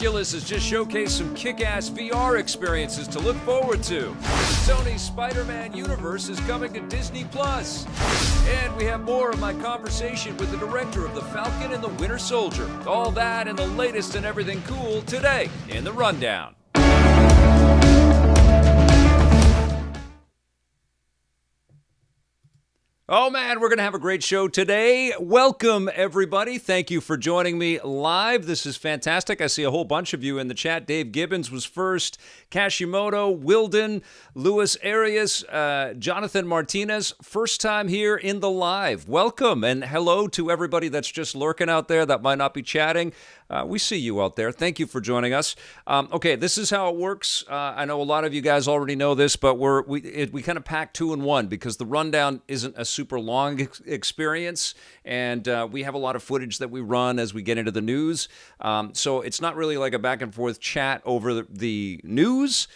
Oculus has just showcased some kick-ass VR experiences to look forward to. Sony's Spider-Man universe is coming to Disney+. And we have more of my conversation with the director of the Falcon and the Winter Soldier. All that and the latest and everything cool today in the Rundown. Oh man, we're going to have a great show today. Welcome, everybody. Thank you for joining me live. This is fantastic. I see a whole bunch of you in the chat. Dave Gibbons was first, Kashimoto, Wilden, Luis Arias, Jonathan Martinez. First time here in the live. Welcome, and hello to everybody that's just lurking out there that might not be chatting. We see you out there. Thank you for joining us. Okay, this is how it works. I know a lot of you guys already know this, but we kind of pack two in one because the rundown isn't a super long experience, and we have a lot of footage that we run as we get into the news. So it's not really like a back and forth chat over the news.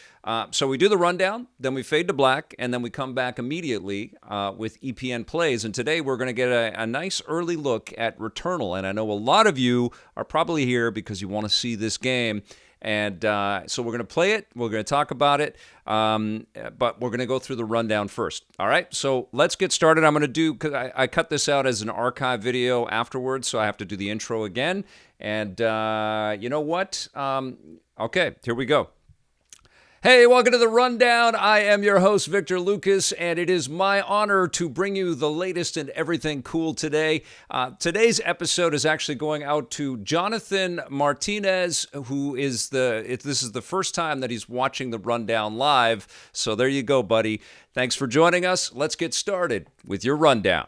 So we do the rundown, then we fade to black, and then we come back immediately with EPN Plays. And today we're going to get a nice early look at Returnal. And I know a lot of you are probably here because you want to see this game. And so we're going to play it, we're going to talk about it, but we're going to go through the rundown first. All right, so let's get started. I'm going to do, because I cut this out as an archive video afterwards, so I have to do the intro again. And you know what? Okay, here we go. Hey, welcome to the Rundown. I am your host, Victor Lucas, and it is my honor to bring you the latest and everything cool today. Today's episode is actually going out to Jonathan Martinez, who is this is the first time that he's watching the Rundown live. So there you go, buddy. Thanks for joining us. Let's get started with your Rundown.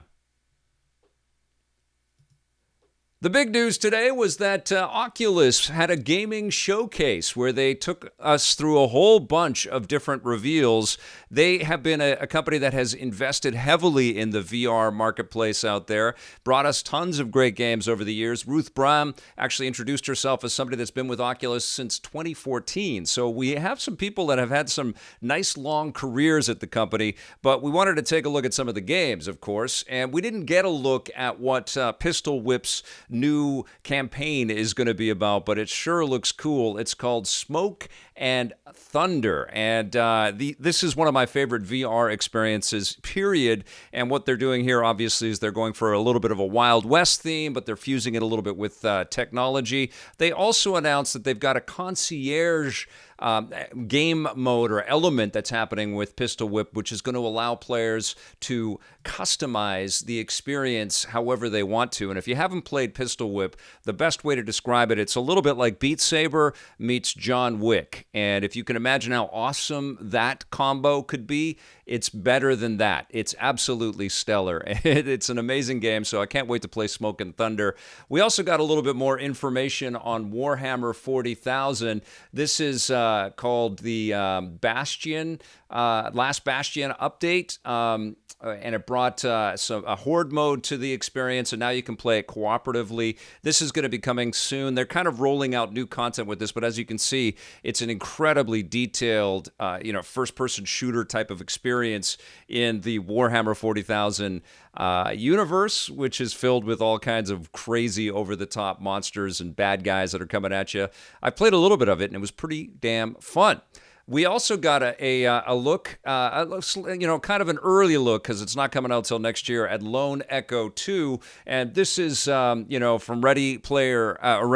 The big news today was that Oculus had a gaming showcase where they took us through a whole bunch of different reveals. They have been a company that has invested heavily in the VR marketplace out there, brought us tons of great games over the years. Ruth Brahm actually introduced herself as somebody that's been with Oculus since 2014. So we have some people that have had some nice long careers at the company, but we wanted to take a look at some of the games, of course, and we didn't get a look at what Pistol Whip's new campaign is going to be about, but it sure looks cool. It's called Smoke and Thunder, and this is one of my favorite VR experiences, period. And what they're doing here, obviously, is they're going for a little bit of a Wild West theme, but they're fusing it a little bit with technology. They also announced that they've got a concierge game mode or element that's happening with Pistol Whip, which is going to allow players to customize the experience however they want to. And if you haven't played Pistol Whip, the best way to describe it, it's a little bit like Beat Saber meets John Wick. And if you can imagine how awesome that combo could be, it's better than that. It's absolutely stellar. It's an amazing game, so I can't wait to play Smoke and Thunder. We also got a little bit more information on Warhammer 40,000. This is called the Bastion, Last Bastion update, and it brought a horde mode to the experience, and now you can play it cooperatively. This is going to be coming soon. They're kind of rolling out new content with this, but as you can see, it's an incredibly detailed, first-person shooter type of experience in the Warhammer 40,000 universe, which is filled with all kinds of crazy, over-the-top monsters and bad guys that are coming at you. I played a little bit of it, and it was pretty damn fun. We also got a look, kind of an early look, because it's not coming out till next year, at Lone Echo 2, and this is, from Ready Player One,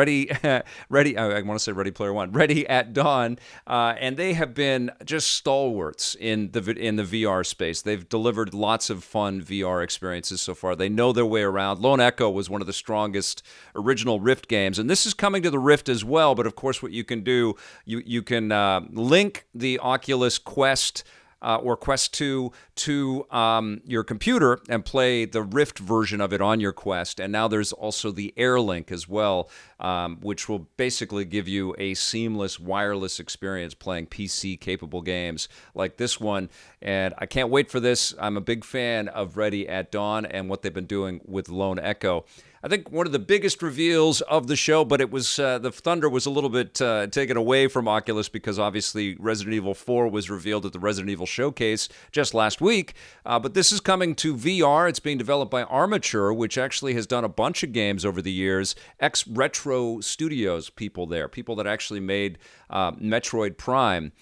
Ready at Dawn, and they have been just stalwarts in the VR space. They've delivered lots of fun VR experiences so far. They know their way around. Lone Echo was one of the strongest original Rift games, and this is coming to the Rift as well. But of course, what you can do, you can link the Oculus Quest or Quest 2 to your computer and play the Rift version of it on your Quest. And now there's also the AirLink as well, which will basically give you a seamless wireless experience playing PC-capable games like this one. And I can't wait for this. I'm a big fan of Ready at Dawn and what they've been doing with Lone Echo. I think one of the biggest reveals of the show, but it was the thunder was a little bit taken away from Oculus because obviously Resident Evil 4 was revealed at the Resident Evil Showcase just last week. But this is coming to VR. It's being developed by Armature, which actually has done a bunch of games over the years. Ex-Retro Studios people there, people that actually made Metroid Prime.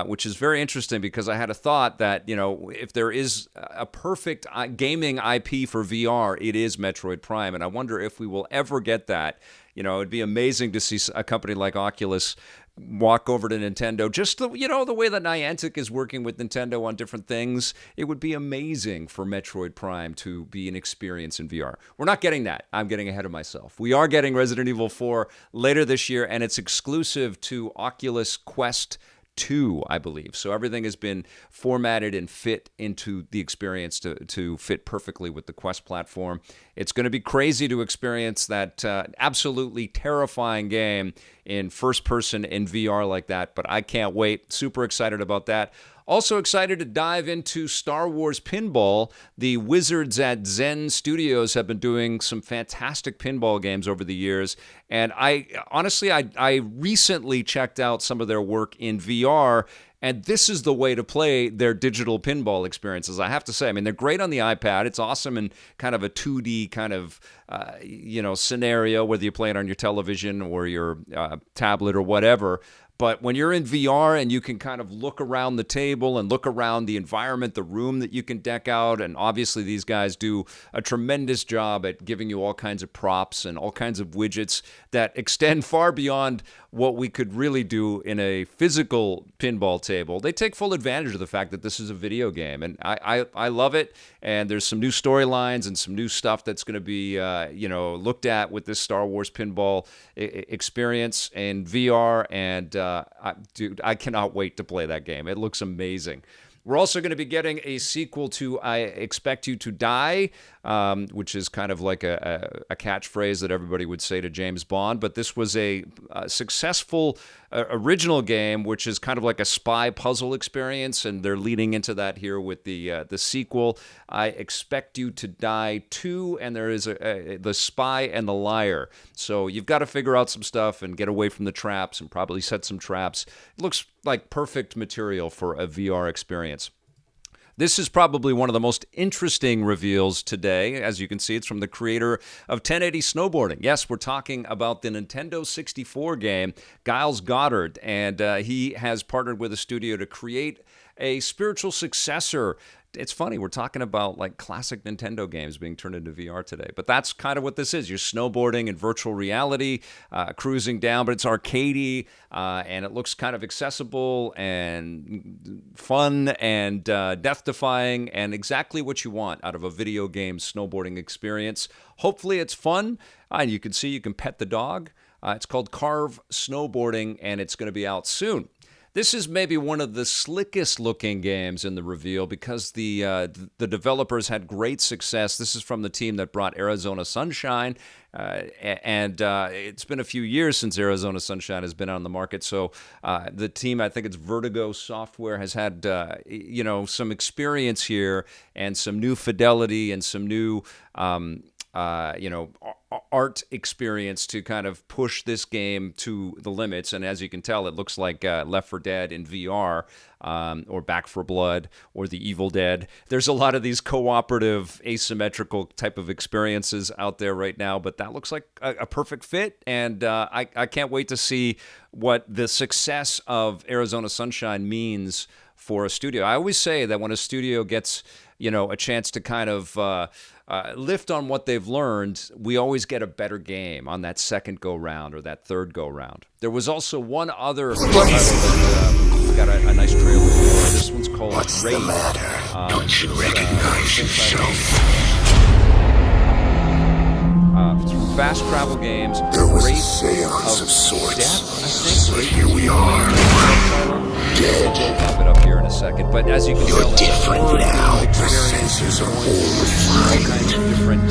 Which is very interesting because I had a thought that, if there is a perfect gaming IP for VR, it is Metroid Prime. And I wonder if we will ever get that. It'd be amazing to see a company like Oculus walk over to Nintendo. Just the way that Niantic is working with Nintendo on different things. It would be amazing for Metroid Prime to be an experience in VR. We're not getting that. I'm getting ahead of myself. We are getting Resident Evil 4 later this year, and it's exclusive to Oculus Quest 2, I believe. So everything has been formatted and fit into the experience to fit perfectly with the Quest platform. It's going to be crazy to experience that absolutely terrifying game in first person in VR like that, but I can't wait. Super excited about that. Also excited to dive into Star Wars Pinball. The wizards at Zen Studios have been doing some fantastic pinball games over the years. And I recently checked out some of their work in VR, and this is the way to play their digital pinball experiences. I have to say, they're great on the iPad. It's awesome in kind of a 2D kind of, scenario, whether you play it on your television or your tablet or whatever. But when you're in VR and you can kind of look around the table and look around the environment, the room that you can deck out, and obviously these guys do a tremendous job at giving you all kinds of props and all kinds of widgets that extend far beyond what we could really do in a physical pinball table. They take full advantage of the fact that this is a video game, and I love it. And there's some new storylines and some new stuff that's going to be looked at with this Star Wars pinball experience in VR, and I cannot wait to play that game. It looks amazing. We're also going to be getting a sequel to I Expect You to Die, which is kind of like a catchphrase that everybody would say to James Bond. But this was a successful original game, which is kind of like a spy puzzle experience, and they're leading into that here with the sequel, I Expect You to Die 2, and there is The Spy and the Liar. So you've got to figure out some stuff and get away from the traps and probably set some traps. It looks like perfect material for a VR experience. This is probably one of the most interesting reveals today. As you can see, it's from the creator of 1080 Snowboarding. Yes, we're talking about the Nintendo 64 game, Giles Goddard, and he has partnered with a studio to create a spiritual successor. It's funny, we're talking about like classic Nintendo games being turned into VR today, but that's kind of what this is. You're snowboarding in virtual reality, cruising down, but it's arcadey, and it looks kind of accessible and fun and death-defying and exactly what you want out of a video game snowboarding experience. Hopefully it's fun, and you can see you can pet the dog. It's called Carve Snowboarding, and it's going to be out soon. This is maybe one of the slickest looking games in the reveal because the developers had great success. This is from the team that brought Arizona Sunshine, and it's been a few years since Arizona Sunshine has been on the market. So the team, I think it's Vertigo Software, has had some experience here and some new fidelity and some new art experience to kind of push this game to the limits. And as you can tell, it looks like Left 4 Dead in VR, or Back 4 Blood, or The Evil Dead. There's a lot of these cooperative, asymmetrical type of experiences out there right now, but that looks like a perfect fit. And I can't wait to see what the success of Arizona Sunshine means for a studio. I always say that when a studio gets, a chance to kind of lift on what they've learned, we always get a better game on that second go-round or that third go-round. There was also one other title that got a nice trailer for. This one's called What's Raid. the matter? Don't you recognize yourself? It's from Fast Travel Games. There was a Raid seance of sorts, Death, I think. but here we are, dead. We'll wrap it up here in a second. But as you can You're tell, different now. The experience senses are all all kinds refined. of different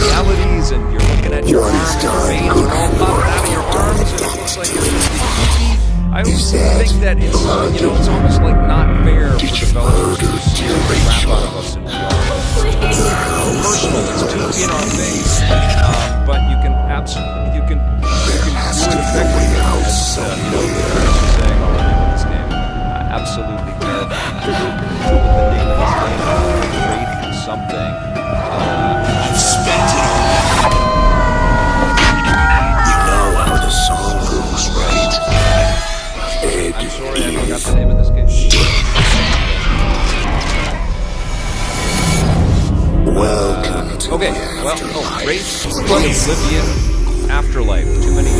realities, and you're looking at your What arms, is your done veins good are all for popping out of your after arms, and it death. looks like you're going to be goofy. I always that think that it's, it's almost like not fair for developers to scare the crap out of us in VR. It's too personal, it's too in our face. But want, you can do it effectively, as Chris was saying already with this game. Absolutely terrifying. What the name of this game? Wraith something. I've spent it all. You know how the song goes, right? I'm sorry, I forgot the name of this game. Welcome to Okay, well, Wraith, Oblivion, Afterlife. Too many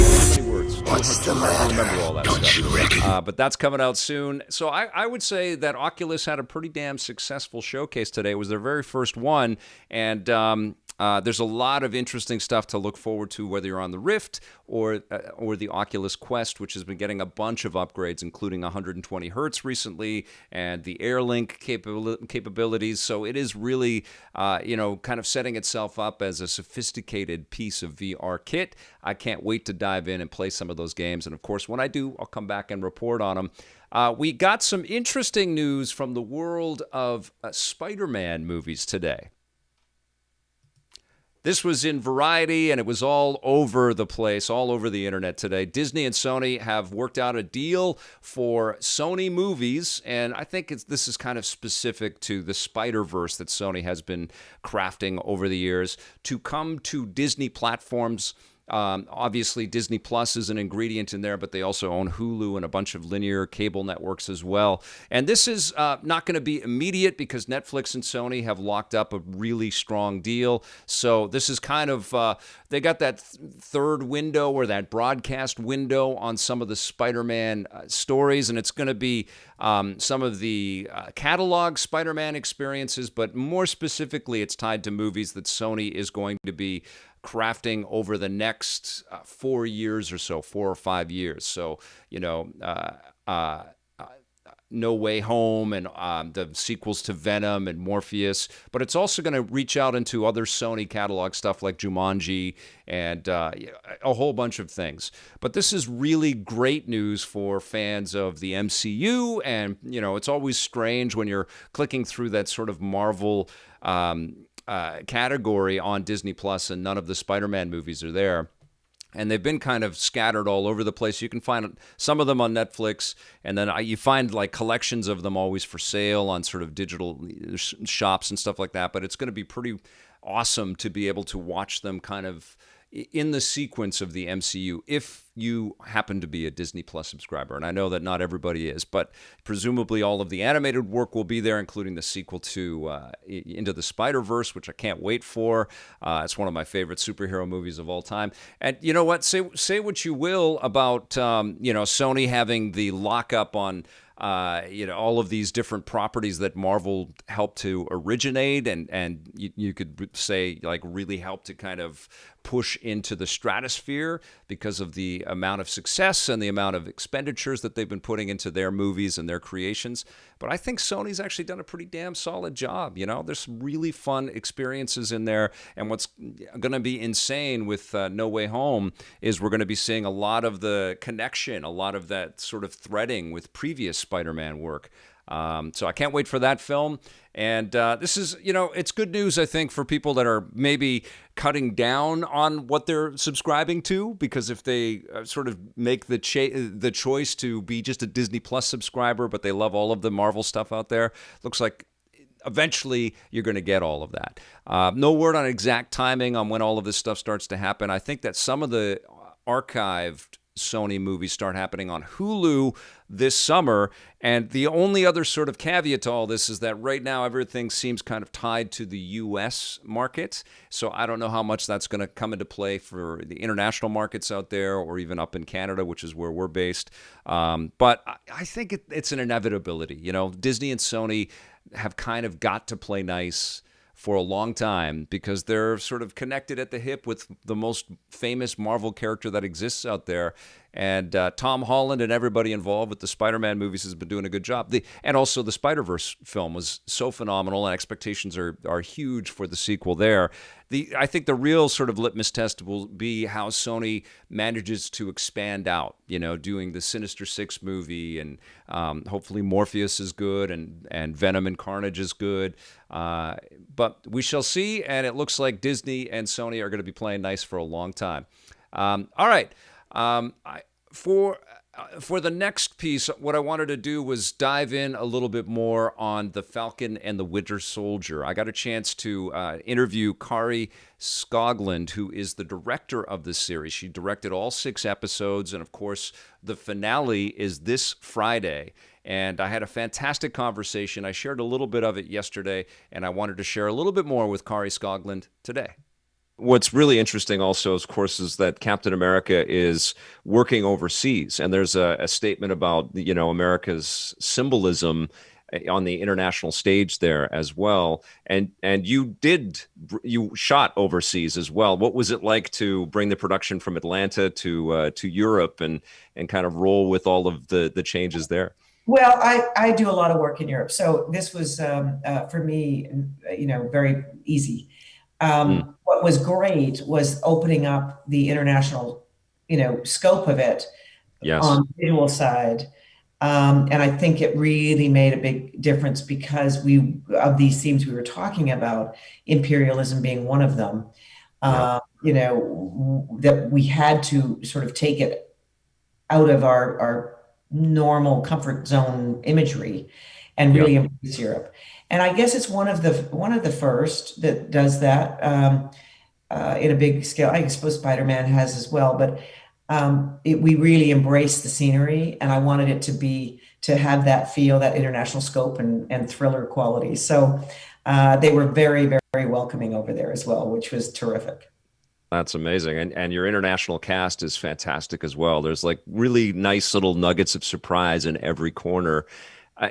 words. What's the I matter? remember all that Don't stuff. you reckon? But that's coming out soon. So I would say that Oculus had a pretty damn successful showcase today. It was their very first one, and there's a lot of interesting stuff to look forward to, whether you're on the Rift or the Oculus Quest, which has been getting a bunch of upgrades, including 120 hertz recently and the AirLink capabilities. So it is really, kind of setting itself up as a sophisticated piece of VR kit. I can't wait to dive in and play some of those games. And of course, when I do, I'll come back and report on them. We got some interesting news from the world of Spider-Man movies today. This was in Variety, and it was all over the place, all over the internet today. Disney and Sony have worked out a deal for Sony movies, and I think this is kind of specific to the Spider-Verse that Sony has been crafting over the years to come to Disney platforms. Obviously, Disney Plus is an ingredient in there, but they also own Hulu and a bunch of linear cable networks as well. And this is not going to be immediate because Netflix and Sony have locked up a really strong deal. So this is kind of, they got that third window or that broadcast window on some of the Spider-Man stories, and it's going to be some of the catalog Spider-Man experiences, but more specifically, it's tied to movies that Sony is going to be crafting over the next 4 years or so, 4 or 5 years. So, No Way Home and the sequels to Venom and Morpheus. But it's also going to reach out into other Sony catalog stuff like Jumanji and a whole bunch of things. But this is really great news for fans of the MCU. And, it's always strange when you're clicking through that sort of Marvel category on Disney Plus and none of the Spider-Man movies are there. And they've been kind of scattered all over the place. You can find some of them on Netflix, and then you find like collections of them always for sale on sort of digital shops and stuff like that. But it's going to be pretty awesome to be able to watch them kind of in the sequence of the MCU if you happen to be a Disney Plus subscriber. And I know that not everybody is, but presumably all of the animated work will be there, including the sequel to Into the Spider-Verse, which I can't wait for. It's one of my favorite superhero movies of all time. And you know what? Say what you will about Sony having the lockup on all of these different properties that Marvel helped to originate and you could say like really helped to kind of push into the stratosphere because of the amount of success and the amount of expenditures that they've been putting into their movies and their creations. But I think Sony's actually done a pretty damn solid job. There's some really fun experiences in there. And what's going to be insane with No Way Home is we're going to be seeing a lot of the connection, a lot of that sort of threading with previous Spider-Man work. So I can't wait for that film. And this is, it's good news, I think, for people that are maybe cutting down on what they're subscribing to, because if they sort of make the choice to be just a Disney Plus subscriber, but they love all of the Marvel stuff out there, looks like eventually you're going to get all of that. No word on exact timing on when all of this stuff starts to happen. I think that some of the archived Sony movies start happening on Hulu this summer. And the only other sort of caveat to all this is that right now everything seems kind of tied to the U.S. market. So I don't know how much that's going to come into play for the international markets out there or even up in Canada, which is where we're based. But I think it's an inevitability. Disney and Sony have kind of got to play nice for a long time because they're sort of connected at the hip with the most famous Marvel character that exists out there. And Tom Holland and everybody involved with the Spider-Man movies has been doing a good job. And also the Spider-Verse film was so phenomenal, and expectations are huge for the sequel there. I think the real sort of litmus test will be how Sony manages to expand out, doing the Sinister Six movie, and hopefully Morpheus is good, and Venom and Carnage is good. But we shall see, and it looks like Disney and Sony are going to be playing nice for a long time. All right. For the next piece, what I wanted to do was dive in a little bit more on the Falcon and the Winter Soldier. I got a chance to interview Kari Skoglund, who is the director of this series. She directed all 6 episodes, and of course, the finale is this Friday. And I had a fantastic conversation. I shared a little bit of it yesterday, and I wanted to share a little bit more with Kari Skoglund today. What's really interesting also, of course, is that Captain America is working overseas. And there's a statement about, America's symbolism on the international stage there as well. And you shot overseas as well. What was it like to bring the production from Atlanta to Europe and kind of roll with all of the changes there? Well, I do a lot of work in Europe. So this was, for me, very easy. What was great was opening up the international, scope of it. Yes. On the visual side. And I think it really made a big difference because of these themes we were talking about, imperialism being one of them, that we had to sort of take it out of our normal comfort zone imagery and really embrace Europe. And I guess it's one of the first that does that in a big scale. I suppose Spider-Man has as well, but we really embraced the scenery, and I wanted it to have that feel, that international scope and thriller quality. So they were very, very welcoming over there as well, which was terrific. That's amazing. And your international cast is fantastic as well. There's like really nice little nuggets of surprise in every corner.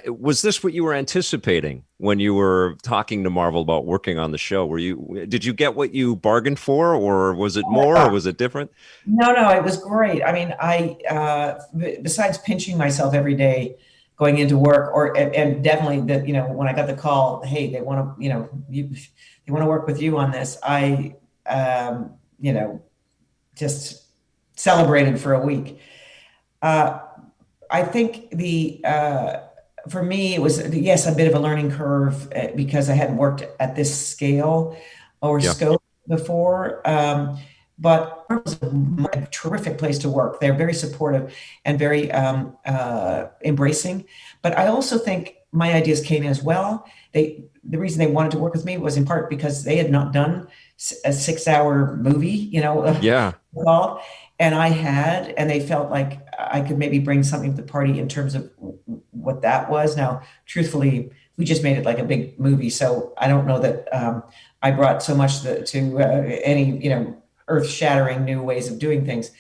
Was this what you were anticipating when you were talking to Marvel about working on the show? Did you get what you bargained for, or was it more, or was it different? No, it was great. I mean, besides pinching myself every day going into work, and definitely that, when I got the call, hey, they want to, they want to work with you on this. I, just celebrated for a week. I think for me, it was, yes, a bit of a learning curve because I hadn't worked at this scale or scope before. But it was a terrific place to work. They're very supportive and very embracing. But I also think my ideas came in as well. The reason they wanted to work with me was in part because they had not done a 6-hour movie, and I had, and they felt like I could maybe bring something to the party in terms of what that was. Now, truthfully, we just made it like a big movie, so I don't know that I brought so much to any earth-shattering new ways of doing things.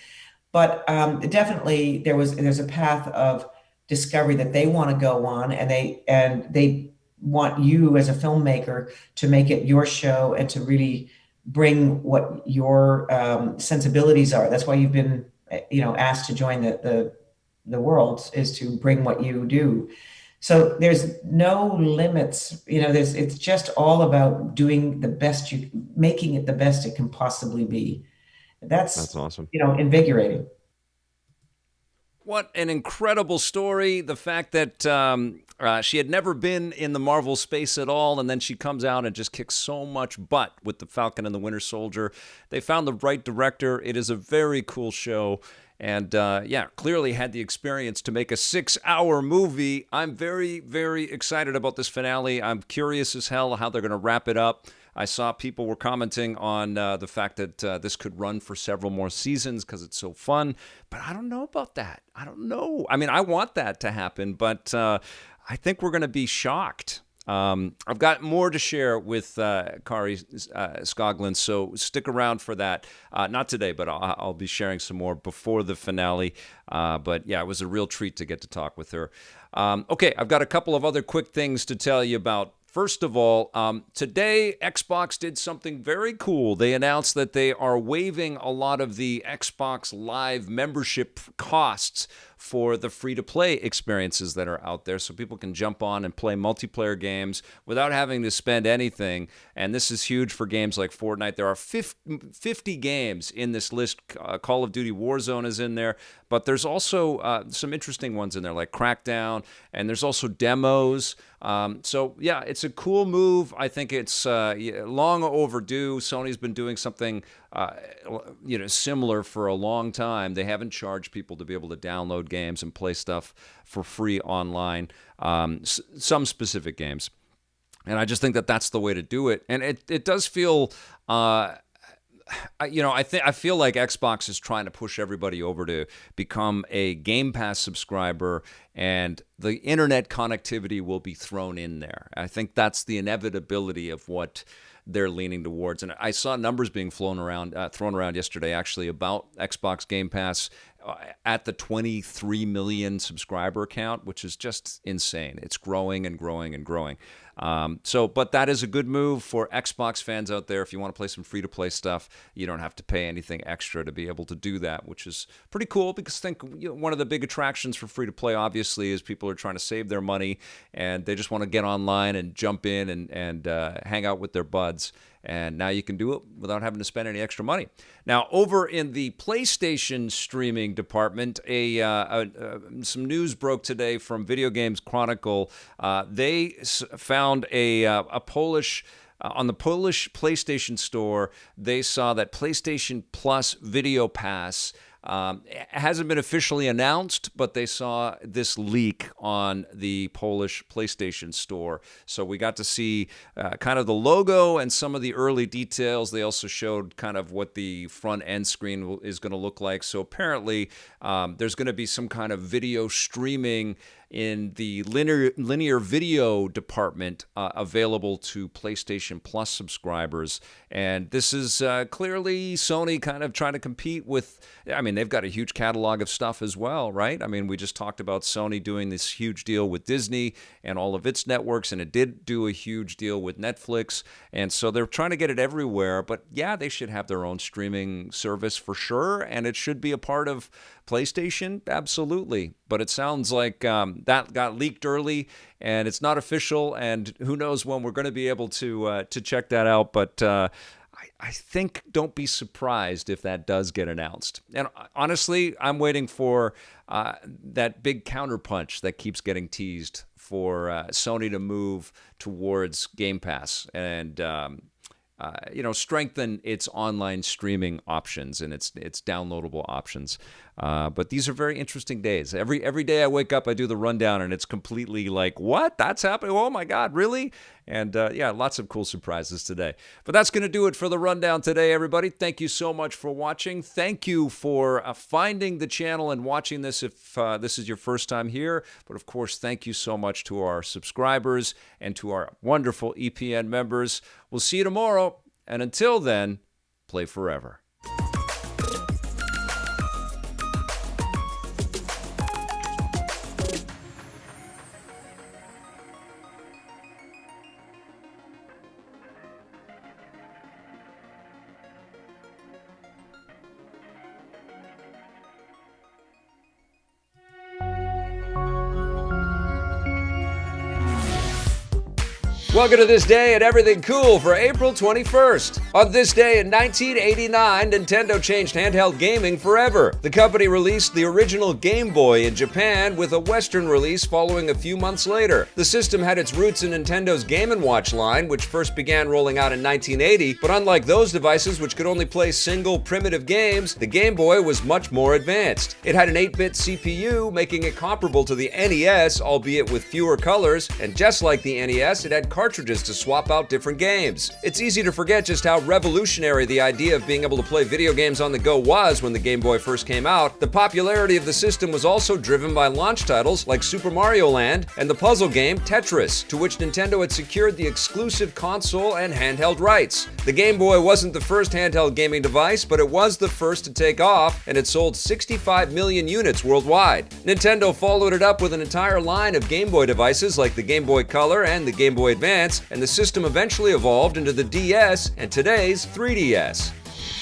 But definitely there's a path of discovery that they want to go on, and they want you as a filmmaker to make it your show and to really bring what your sensibilities are. That's why you've been asked to join the world, is to bring what you do. So there's no limits, it's just all about doing the best, making it the best it can possibly be. That's awesome. Invigorating. What an incredible story. The fact that she had never been in the Marvel space at all, and then she comes out and just kicks so much butt with the Falcon and the Winter Soldier. They found the right director. It is a very cool show. And clearly had the experience to make a 6-hour movie. I'm very, very excited about this finale. I'm curious as hell how they're going to wrap it up. I saw people were commenting on the fact that this could run for several more seasons because it's so fun. But I don't know about that. I don't know. I mean, I want that to happen, but I think we're going to be shocked. I've got more to share with Kari Skoglund, so stick around for that. Not today, but I'll be sharing some more before the finale. But yeah, it was a real treat to get to talk with her. Okay, I've got a couple of other quick things to tell you about First of all, today Xbox did something very cool. They announced that they are waiving a lot of the Xbox Live membership costs for the free-to-play experiences that are out there, so people can jump on and play multiplayer games without having to spend anything. And this is huge for games like Fortnite. There are 50 games in this list. Call of Duty Warzone is in there, but there's also some interesting ones in there like Crackdown, and there's also demos. So yeah, it's a cool move. I think it's long overdue. Sony's been doing something similar for a long time. They haven't charged people to be able to download games and play stuff for free online, some specific games. And I just think that that's the way to do it. And it does feel, I feel like Xbox is trying to push everybody over to become a Game Pass subscriber, and the internet connectivity will be thrown in there. I think that's the inevitability of what they're leaning towards. And I saw numbers being thrown around yesterday, actually, about Xbox Game Pass at the 23 million subscriber count, which is just insane. It's growing and growing and growing. But that is a good move for Xbox fans out there. If you want to play some free-to-play stuff, you don't have to pay anything extra to be able to do that, which is pretty cool, because I think one of the big attractions for free-to-play, obviously, is people are trying to save their money, and they just want to get online and jump in and hang out with their buds. And now you can do it without having to spend any extra money. Now, over in the PlayStation streaming department, some news broke today from Video Games Chronicle. They found a Polish... on the Polish PlayStation Store, they saw that PlayStation Plus Video Pass hasn't been officially announced, but they saw this leak on the Polish PlayStation Store. So we got to see kind of the logo and some of the early details. They also showed kind of what the front end screen is going to look like. So apparently there's going to be some kind of video streaming in the linear video department available to PlayStation Plus subscribers. And this is clearly Sony kind of trying to compete with, I mean, they've got a huge catalog of stuff as well, right? I mean, we just talked about Sony doing this huge deal with Disney and all of its networks, and it did do a huge deal with Netflix. And so they're trying to get it everywhere. But yeah, they should have their own streaming service for sure, and it should be a part of PlayStation, absolutely. But it sounds like that got leaked early, and it's not official, and who knows when we're going to be able to check that out. But I think don't be surprised if that does get announced. And honestly, I'm waiting for that big counterpunch that keeps getting teased for Sony to move towards Game Pass and strengthen its online streaming options and its downloadable options. But these are very interesting days. Every day I wake up, I do the rundown, and it's completely like, what? That's happening? Oh my God, really? And lots of cool surprises today. But that's going to do it for the rundown today, everybody. Thank you so much for watching. Thank you for finding the channel and watching this if this is your first time here. But of course, thank you so much to our subscribers and to our wonderful EPN members. We'll see you tomorrow. And until then, play forever. Welcome to This Day and Everything Cool for April 21st. On this day in 1989, Nintendo changed handheld gaming forever. The company released the original Game Boy in Japan with a Western release following a few months later. The system had its roots in Nintendo's Game & Watch line, which first began rolling out in 1980, but unlike those devices which could only play single primitive games, the Game Boy was much more advanced. It had an 8-bit CPU, making it comparable to the NES, albeit with fewer colors, and just like the NES, it had cartridges to swap out different games. It's easy to forget just how revolutionary the idea of being able to play video games on the go was when the Game Boy first came out. The popularity of the system was also driven by launch titles like Super Mario Land and the puzzle game Tetris, to which Nintendo had secured the exclusive console and handheld rights. The Game Boy wasn't the first handheld gaming device, but it was the first to take off, and it sold 65 million units worldwide. Nintendo followed it up with an entire line of Game Boy devices like the Game Boy Color and the Game Boy Advance, Advance, and the system eventually evolved into the DS and today's 3DS.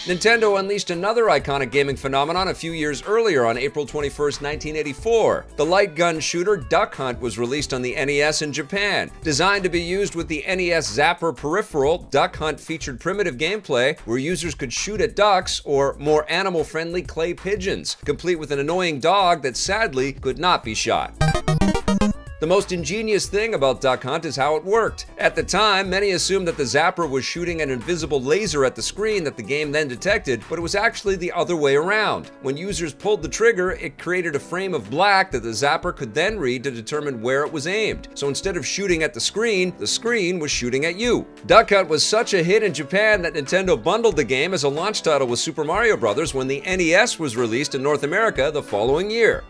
Nintendo unleashed another iconic gaming phenomenon a few years earlier on April 21st, 1984. The light gun shooter Duck Hunt was released on the NES in Japan. Designed to be used with the NES Zapper peripheral, Duck Hunt featured primitive gameplay where users could shoot at ducks or more animal-friendly clay pigeons, complete with an annoying dog that sadly could not be shot. The most ingenious thing about Duck Hunt is how it worked. At the time, many assumed that the zapper was shooting an invisible laser at the screen that the game then detected, but it was actually the other way around. When users pulled the trigger, it created a frame of black that the zapper could then read to determine where it was aimed. So instead of shooting at the screen was shooting at you. Duck Hunt was such a hit in Japan that Nintendo bundled the game as a launch title with Super Mario Bros. When the NES was released in North America the following year.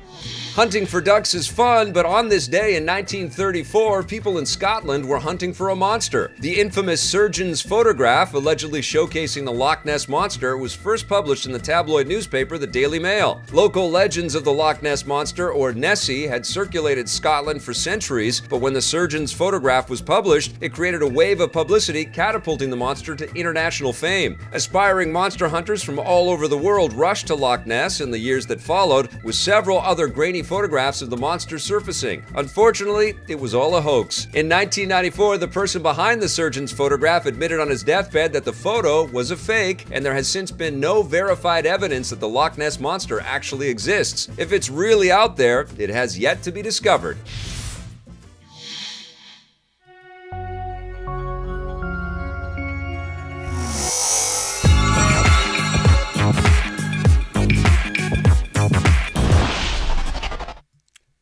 Hunting for ducks is fun, but on this day in 1934, people in Scotland were hunting for a monster. The infamous surgeon's photograph, allegedly showcasing the Loch Ness Monster, was first published in the tabloid newspaper, the Daily Mail. Local legends of the Loch Ness Monster, or Nessie, had circulated Scotland for centuries, but when the surgeon's photograph was published, it created a wave of publicity, catapulting the monster to international fame. Aspiring monster hunters from all over the world rushed to Loch Ness in the years that followed, with several other grainy photographs of the monster surfacing. Unfortunately, it was all a hoax. In 1994, the person behind the surgeon's photograph admitted on his deathbed that the photo was a fake, and there has since been no verified evidence that the Loch Ness Monster actually exists. If it's really out there, it has yet to be discovered.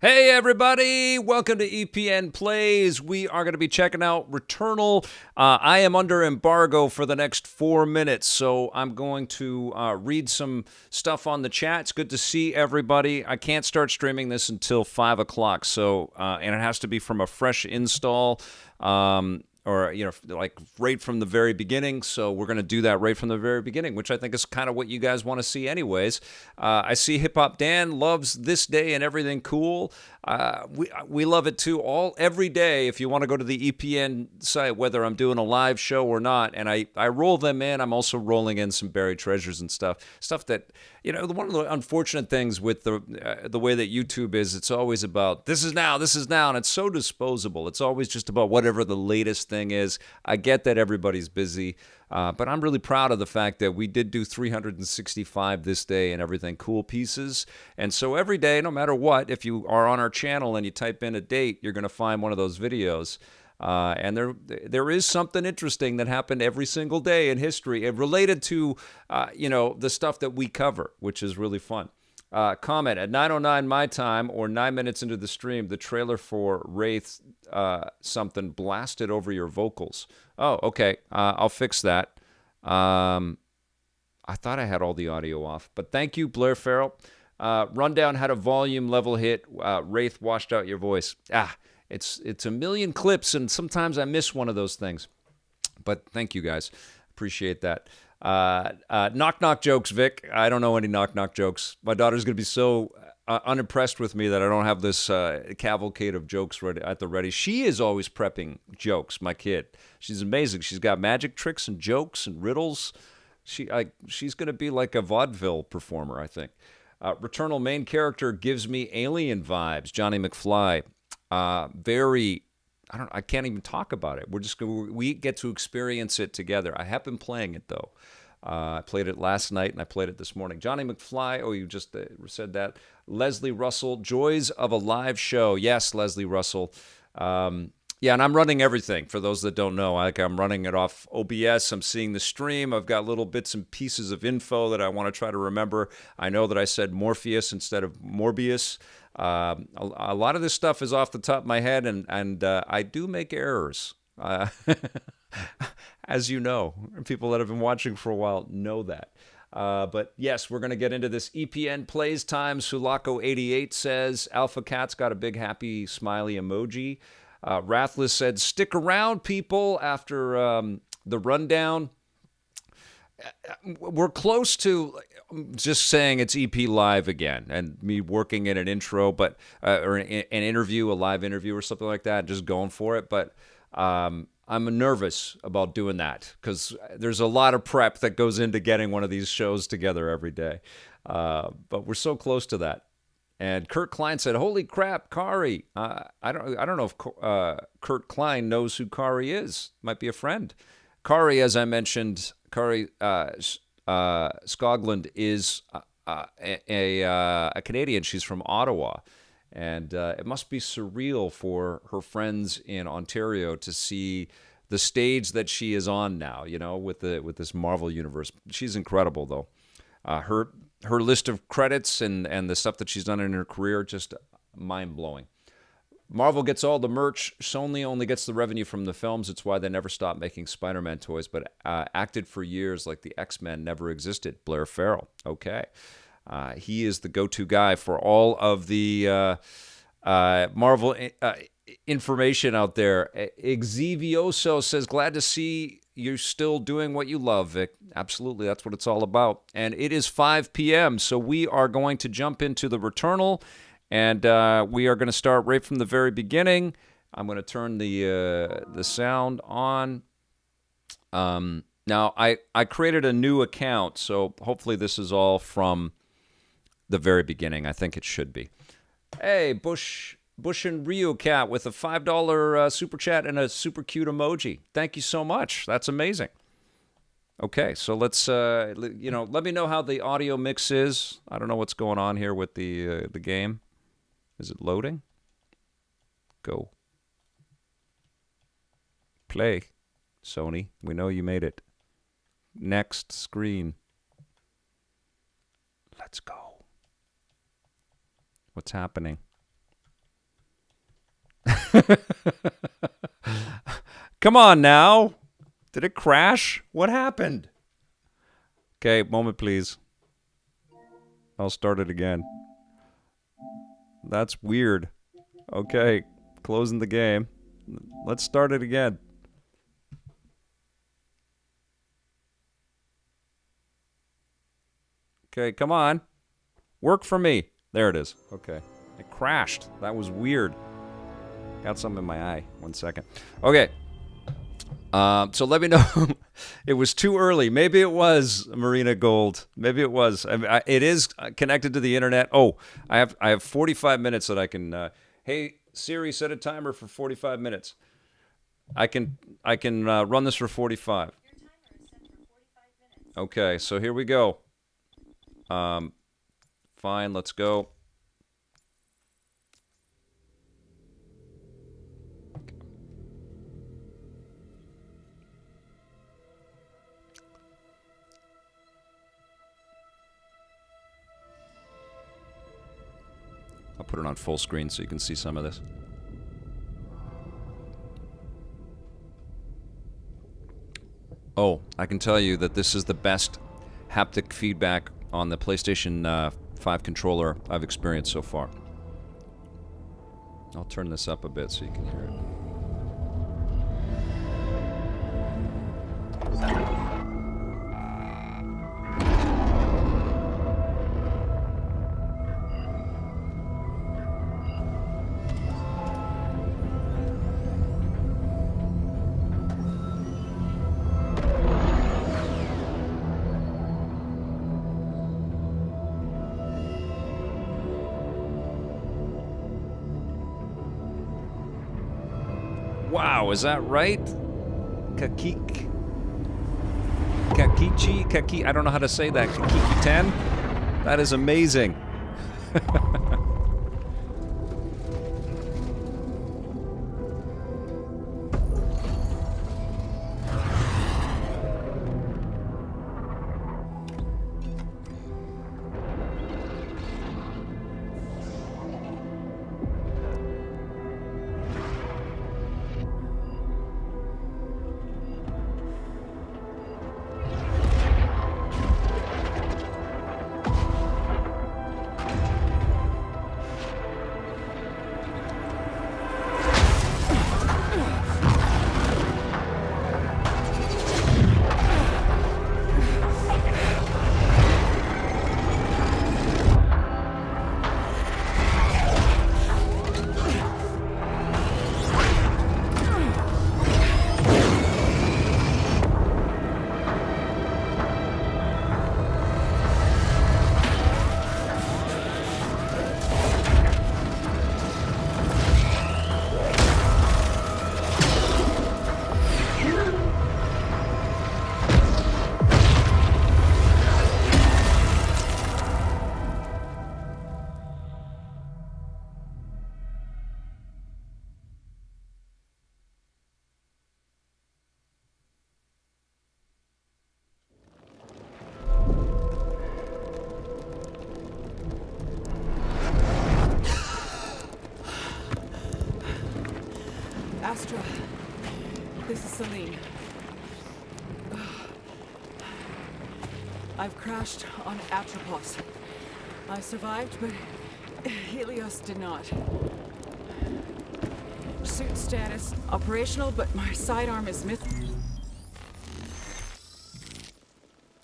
Hey everybody, welcome to EPN Plays. We are going to be checking out Returnal. I am under embargo for the next 4 minutes, so I'm going to read some stuff on the chat. It's good to see everybody. I can't start streaming this until 5 o'clock, so and it has to be from a fresh install. Or, like right from the very beginning. So we're going to do that right from the very beginning, which I think is kind of what you guys want to see anyways. I see Hip Hop Dan loves this day and everything cool. We love it too every day. If you want to go to the EPN site, whether I'm doing a live show or not, and I roll them in, I'm also rolling in some buried treasures and stuff that, one of the unfortunate things with the way that YouTube is, it's always about this is now, and it's so disposable. It's always just about whatever the latest thing is. I get that everybody's busy, but I'm really proud of the fact that we did do 365 this day and everything cool pieces. And so every day, no matter what, if you are on our channel and you type in a date, you're going to find one of those videos. And there is something interesting that happened every single day in history related to, the stuff that we cover, which is really fun. Comment, at 9:09 my time or 9 minutes into the stream, the trailer for Wraith something blasted over your vocals. Oh, okay. I'll fix that. I thought I had all the audio off, but thank you, Blair Farrell. Rundown had a volume level hit. Wraith washed out your voice. It's a million clips, and sometimes I miss one of those things. But thank you, guys. Appreciate that. Knock-knock jokes, Vic. I don't know any knock-knock jokes. My daughter's going to be so unimpressed with me that I don't have this cavalcade of jokes ready at the ready. She is always prepping jokes, my kid. She's amazing. She's got magic tricks and jokes and riddles. She's going to be like a vaudeville performer, I think. Returnal main character gives me alien vibes. Johnny McFly. I can't even talk about it. We get to experience it together. I have been playing it though. I played it last night and I played it this morning. Johnny McFly. Oh, you just said that. Leslie Russell. Joys of a live show. Yes, Leslie Russell. Yeah, and I'm running everything. For those that don't know, I'm running it off OBS. I'm seeing the stream. I've got little bits and pieces of info that I want to try to remember. I know that I said Morpheus instead of Morbius. A lot of this stuff is off the top of my head, and I do make errors. As you know, people that have been watching for a while know that. But yes, we're going to get into this EPN Plays time. Sulaco88 says, Alpha Cat's got a big happy smiley emoji. Rathless said, stick around, people, after the rundown. We're close to just saying it's EP Live again and me working in an intro, but or an interview, a live interview or something like that, just going for it. But I'm nervous about doing that because there's a lot of prep that goes into getting one of these shows together every day. But we're so close to that. And Kurt Klein said, "Holy crap, Kari!" I don't know if Kurt Klein knows who Kari is. Might be a friend. Kari, as I mentioned, Kari Skoglund is a Canadian. She's from Ottawa. And it must be surreal for her friends in Ontario to see the stage that she is on now, with this Marvel universe. She's incredible, though. Her list of credits and the stuff that she's done in her career, just mind-blowing. Marvel gets all the merch. Sony only gets the revenue from the films. It's why they never stopped making Spider-Man toys, but acted for years like the X-Men never existed. Blair Farrell. Okay. He is the go-to guy for all of the Marvel information out there. Exivioso says, "Glad to see you're still doing what you love, Vic." Absolutely, that's what it's all about. And it is 5 p.m., so we are going to jump into the Returnal, and we are going to start right from the very beginning. I'm going to turn the sound on. Now, I created a new account, so hopefully this is all from the very beginning. I think it should be. Hey, Bush and Rio Cat with a $5 super chat and a super cute emoji. Thank you so much. That's amazing. Okay, so let's let me know how the audio mix is. I don't know what's going on here with the game. Is it loading? Go. Play. Sony, we know you made it. Next screen. Let's go. What's happening? Come on now. Did it crash? What happened? Okay, moment please. I'll start it again. That's weird. Okay, closing the game. Let's start it again. Okay, come on. Work for me. There it is. Okay. It crashed. That was weird. Got something in my eye. 1 second. Okay. So let me know. It was too early. Maybe it was Marina Gold. Maybe it was. It is connected to the internet. Oh, I have 45 minutes that I can. Hey Siri, set a timer for 45 minutes. I can run this for 45. Your timer is set for 45 minutes. Okay, so here we go. Fine, let's go. I'll put it on full screen so you can see some of this. Oh, I can tell you that this is the best haptic feedback on the PlayStation 5 controller I've experienced so far. I'll turn this up a bit so you can hear it. Wow, is that right? Kakichi, I don't know how to say that. Kakiki 10? That is amazing. Astra, this is Celine. I've crashed on Atropos. I survived, but Helios did not. Suit status operational, but my sidearm is missing.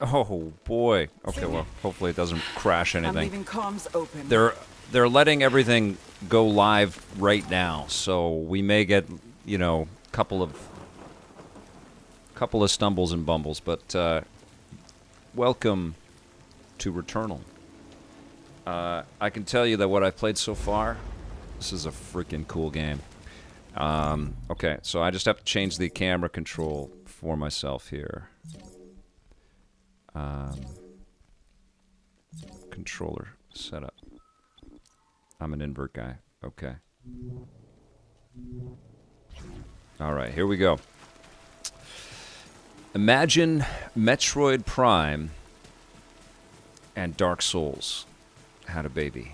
Oh boy. Okay, well, hopefully it doesn't crash I'm anything. leaving comms open. They're letting everything go live right now, so we may get, you know, couple of stumbles and bumbles, but welcome to Returnal. I can tell you that what I've played so far, this is a freaking cool game. Okay, so I just have to change the camera control for myself here. Controller setup. I'm an invert guy. Okay. All right, here we go. Imagine Metroid Prime and Dark Souls had a baby.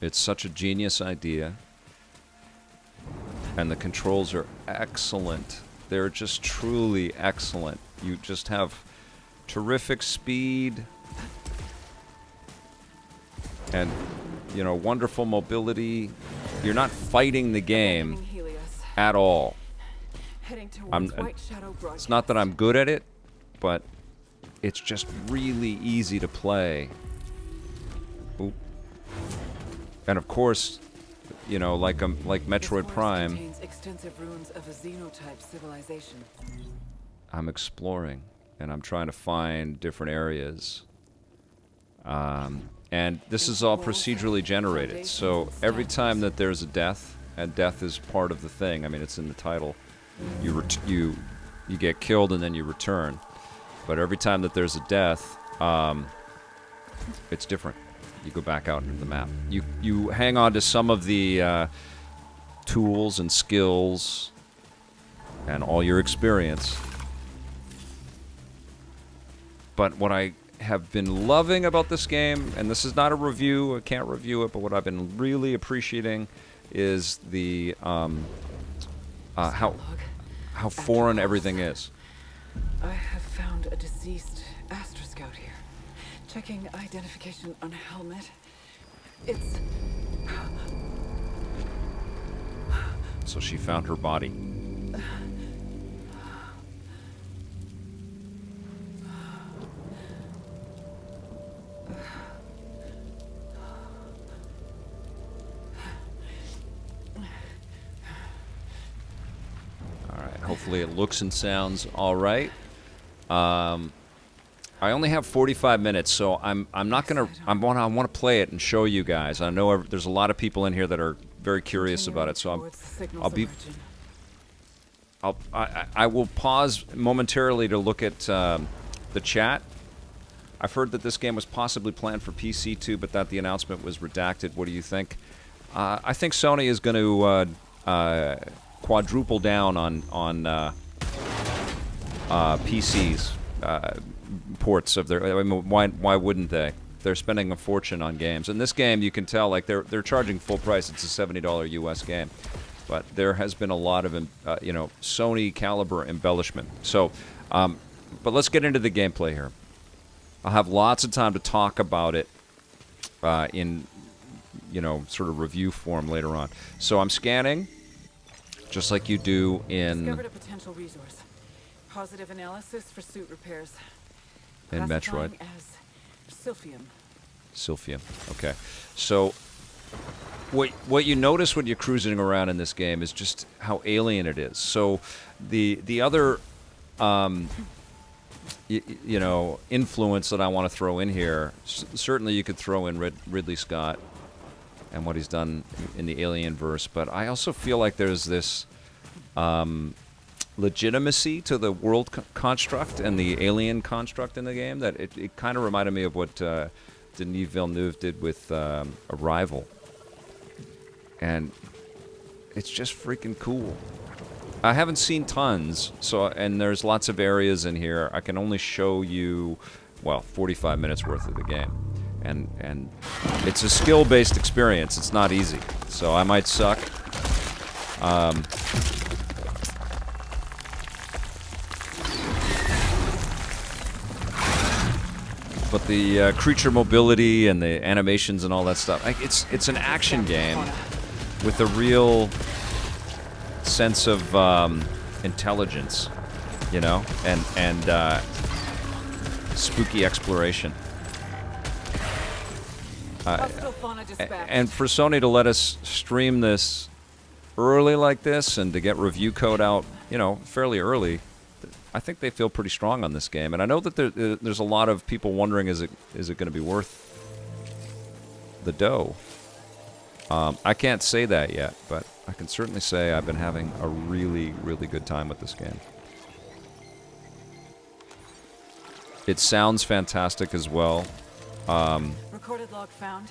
It's such a genius idea, and the controls are excellent. They're just truly excellent. You just have terrific speed and, you know, wonderful mobility. You're not fighting the game at all. It's not that I'm good at it, but it's just really easy to play. Oop. And of course, you know, like Metroid Prime, extensive ruins of a xenotype civilization. I'm exploring and I'm trying to find different areas. And this is all procedurally generated, so every time that there's a death, and death is part of the thing, I mean, it's in the title, you get killed and then you return. But every time that there's a death, it's different. You go back out into the map. You hang on to some of the tools and skills and all your experience. But what I have been loving about this game, and this is not a review, I can't review it, but what I've been really appreciating is the how foreign everything is. I have found a deceased Astra Scout here. Checking identification on helmet. It's... So she found her body. Hopefully it looks and sounds all right. I only have 45 minutes, so I'm not gonna. I want to play it and show you guys. I know there's a lot of people in here that are very curious about it, so I will pause momentarily to look at the chat. I've heard that this game was possibly planned for PC too, but that the announcement was redacted. What do you think? I think Sony is going to quadruple down on PCs ports of their. I mean, why wouldn't they? They're spending a fortune on games, and this game you can tell like they're charging full price. It's a $70 US game, but there has been a lot of you know, Sony caliber embellishment. So, but let's get into the gameplay here. I'll have lots of time to talk about it in, you know, sort of review form later on. So I'm scanning. Just like you do in... Discovered a potential resource. Positive analysis for suit repairs. In Metroid. As Silphium. Silphium. Okay. So what you notice when you're cruising around in this game is just how alien it is. So the other you know, influence that I want to throw in here, certainly you could throw in Ridley Scott and what he's done in the Alien verse, but I also feel like there's this legitimacy to the world construct and the alien construct in the game that it kind of reminded me of what Denis Villeneuve did with Arrival. And it's just freaking cool. I haven't seen tons, and there's lots of areas in here. I can only show you, well, 45 minutes worth of the game. And it's a skill-based experience. It's not easy. So I might suck. But the creature mobility and the animations and all that stuff, like, it's an action game with a real sense of intelligence, you know, and spooky exploration. And for Sony to let us stream this early like this and to get review code out, you know, fairly early, I think they feel pretty strong on this game. And I know that there's a lot of people wondering, is it going to be worth the dough? I can't say that yet, but I can certainly say I've been having a really, really good time with this game. It sounds fantastic as well. Recorded log found.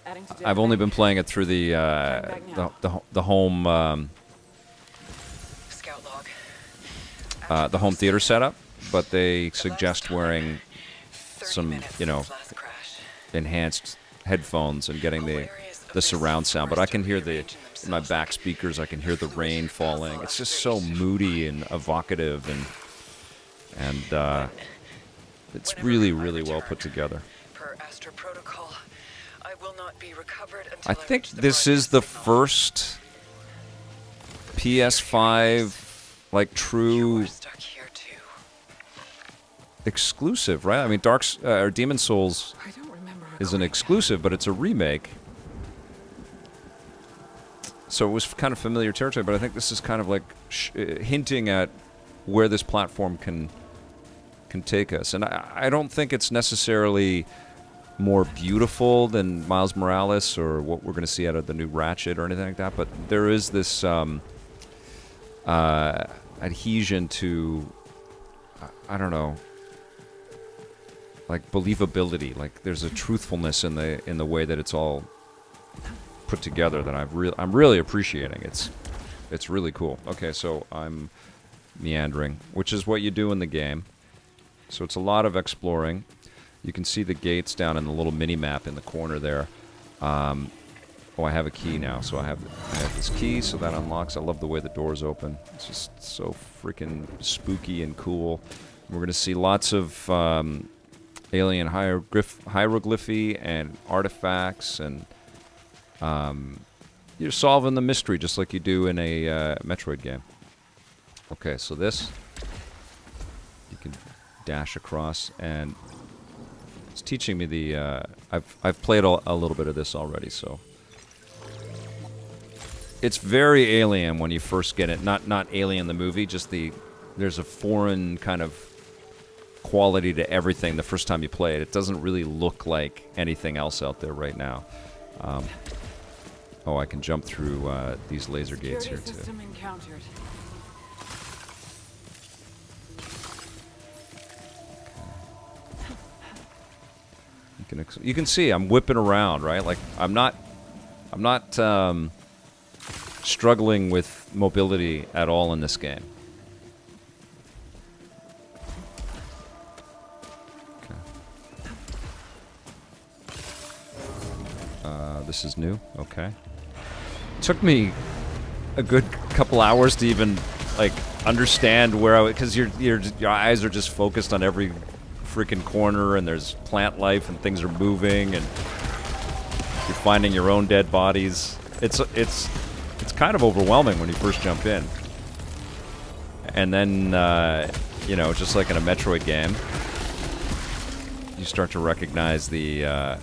Adding to I've only been playing it through the home Scout log. the home theater setup, but they suggest wearing some, you know, enhanced headphones and getting the surround sound. But I can hear in my back speakers, I can hear the rain falling. It's just so moody and evocative, and it's really, really well put together. I think this is the first PS5 like true exclusive, right? I mean, or Demon Souls is an exclusive, but it's a remake. So it was kind of familiar territory, but I think this is kind of like hinting at where this platform can take us. And I don't think it's necessarily more beautiful than Miles Morales or what we're going to see out of the new Ratchet or anything like that, but there is this adhesion to, I don't know, like believability. Like there's a truthfulness in the way that it's all put together that I'm really appreciating. It's really cool. Okay, so I'm meandering, which is what you do in the game. So it's a lot of exploring. You can see the gates down in the little mini map in the corner there. Oh, I have a key now, so I have this key, so that unlocks. I love the way the doors open. It's just so freaking spooky and cool. We're going to see lots of alien hieroglyphy and artifacts, and you're solving the mystery just like you do in a Metroid game. Okay, so this, you can dash across, and it's teaching me the. I've played a little bit of this already, so it's very Alien when you first get it. Not Alien the movie, just there's a foreign kind of quality to everything the first time you play it. It doesn't really look like anything else out there right now. Oh, I can jump through these laser gates here too. You can see I'm whipping around, right? Like I'm not struggling with mobility at all in this game. Okay. This is new. Okay. Took me a good couple hours to even like understand where because your eyes are just focused on every freaking corner, and there's plant life and things are moving, and you're finding your own dead bodies. It's kind of overwhelming when you first jump in, and then you know, just like in a Metroid game, you start to recognize the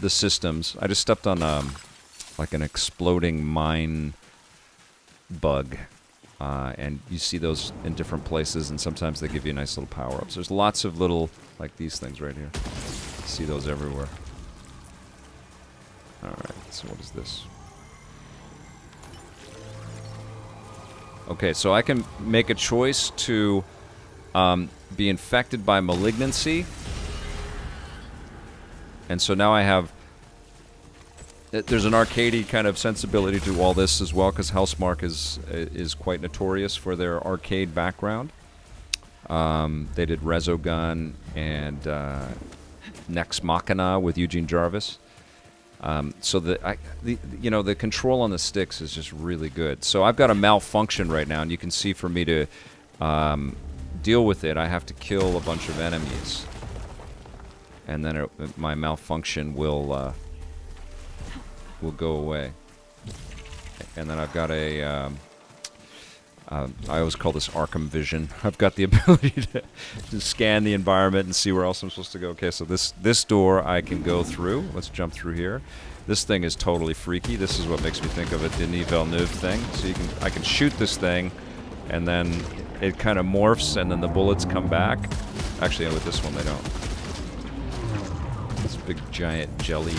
systems. I just stepped on like an exploding mine bug. And you see those in different places, and sometimes they give you nice little power-ups. There's lots of little, like these things right here. You see those everywhere. Alright, so what is this? Okay, so I can make a choice to be infected by malignancy. And so now I have... There's an arcadey kind of sensibility to all this as well, because Housemarque is quite notorious for their arcade background. They did Resogun and Nex Machina with Eugene Jarvis. So the control on the sticks is just really good. So I've got a malfunction right now, and you can see for me to deal with it, I have to kill a bunch of enemies, and then my malfunction will go away. And then I've got a I always call this Arkham Vision. I've got the ability to scan the environment and see where else I'm supposed to go. Okay, so this door I can go through. Let's jump through here. This thing is totally freaky. This is what makes me think of a Denis Villeneuve thing. So I can shoot this thing, and then it kind of morphs, and then the bullets come back. Actually, with this one they don't. This big giant jelly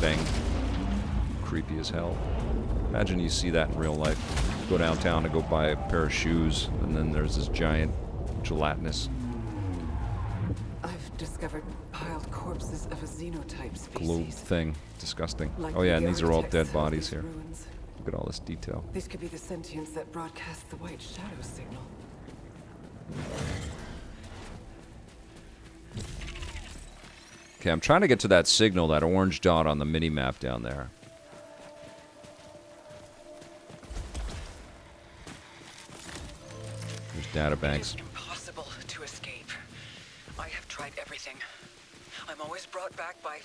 thing, creepy as hell. Imagine you see that in real life. Go downtown to go buy a pair of shoes, and then there's this giant gelatinous I've discovered piled corpses of a xenotype species. globe thing. Disgusting. Like Oh yeah, and the these are all architects dead of bodies these here. ruins. Look at all this detail. These could be the sentients that broadcast the white shadow signal. Okay, I'm trying to get to that signal, that orange dot on the mini-map down there. There's databanks. It is impossible to escape. I have tried everything. I'm always brought back by...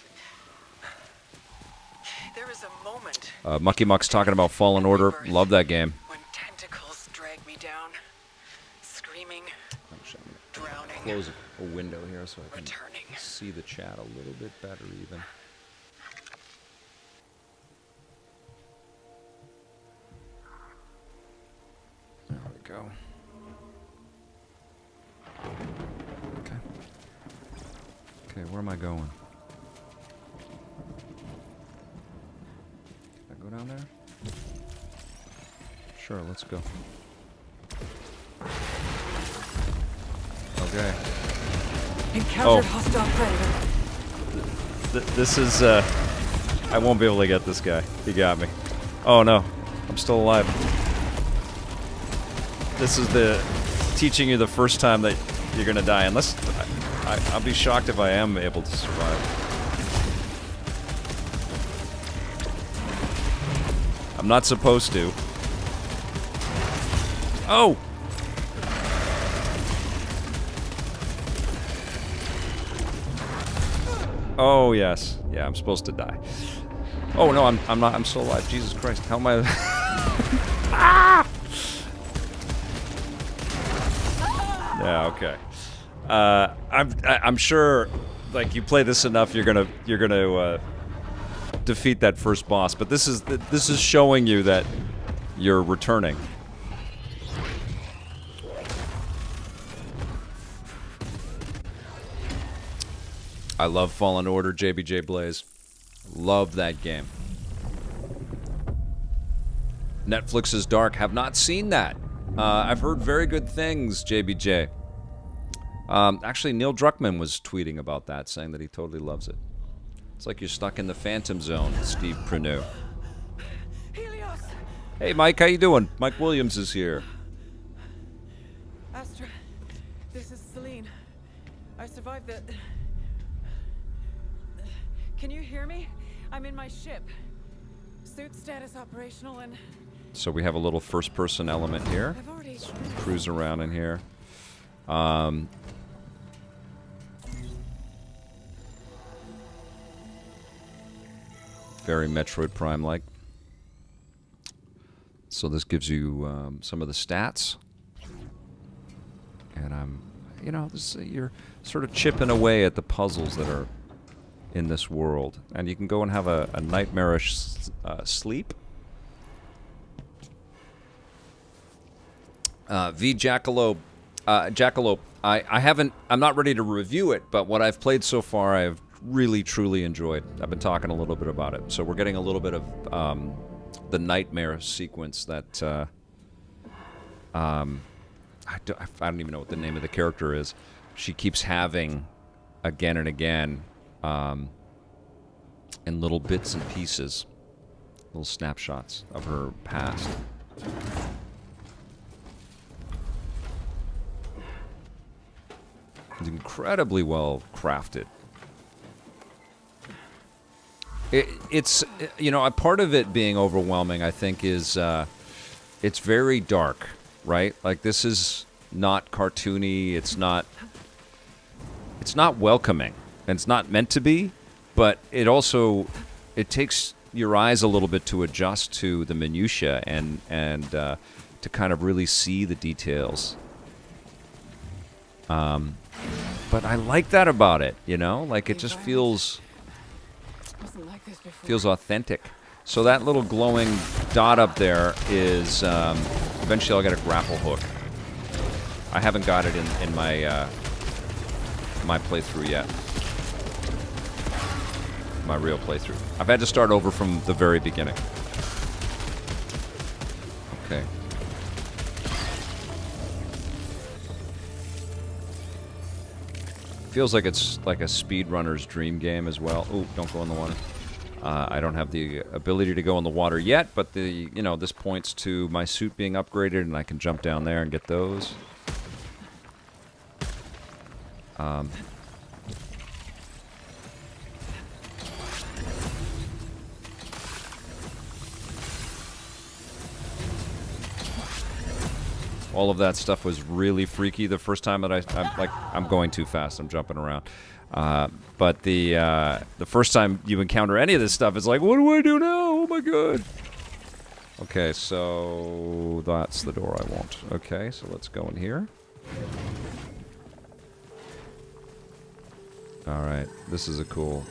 There is a moment Mucky Muck's talking about Fallen Order. Love that game. when tentacles drag me down, screaming, drowning, Close a window here so I can returning. see the chat a little bit better even. There we go. Okay. Okay, where am I going? Can I go down there? Sure, let's go. Okay. Encountered hostile predator. This is, I won't be able to get this guy. He got me. Oh no, I'm still alive. This is the teaching you the first time that you're gonna die, unless, I'll be shocked if I am able to survive. I'm not supposed to. Oh! Oh yes, yeah. I'm supposed to die. Oh no, I'm not. I'm still alive. Jesus Christ, how am I? Ah! Yeah. Okay. I'm sure. Like you play this enough, you're gonna defeat that first boss. But this is showing you that you're returning. I love Fallen Order, JBJ Blaze. Love that game. Netflix's Dark. Have not seen that. I've heard very good things, JBJ. Actually, Neil Druckmann was tweeting about that, saying that he totally loves it. It's like you're stuck in the Phantom Zone, Steve Prenew. Helios! Hey, Mike, how you doing? Mike Williams is here. Astra, this is Celine. I survived the... Can you hear me? I'm in my ship. Suit status operational and... So we have a little first-person element here. I've already... Cruise around in here. Very Metroid Prime-like. So this gives you some of the stats. And you're sort of chipping away at the puzzles that are in this world. And you can go and have a nightmarish sleep. Jackalope, I'm not ready to review it, but what I've played so far, I've really, truly enjoyed. I've been talking a little bit about it. So we're getting a little bit of the nightmare sequence that I don't even know what the name of the character is. She keeps having again and again in little bits and pieces, little snapshots of her past. It's incredibly well crafted. It's you know, a part of it being overwhelming, I think, is it's very dark, right? Like, this is not cartoony. It's not welcoming, and it's not meant to be. But it also takes your eyes a little bit to adjust to the minutia and to kind of really see the details. But I like that about it, you know? Like, it just feels Wasn't like this before. feels authentic. So that little glowing dot up there is eventually I'll get a grapple hook. I haven't got it in my my playthrough yet. My real playthrough. I've had to start over from the very beginning. Okay. Feels like it's like a speedrunner's dream game as well. Ooh, don't go in the water. I don't have the ability to go in the water yet, but this points to my suit being upgraded, and I can jump down there and get those. All of that stuff was really freaky the first time that I'm going too fast. I'm jumping around. But the first time you encounter any of this stuff, it's like, what do I do now? Oh my god. Okay, so that's the door I want. Okay, so let's go in here. All right, this is a cool.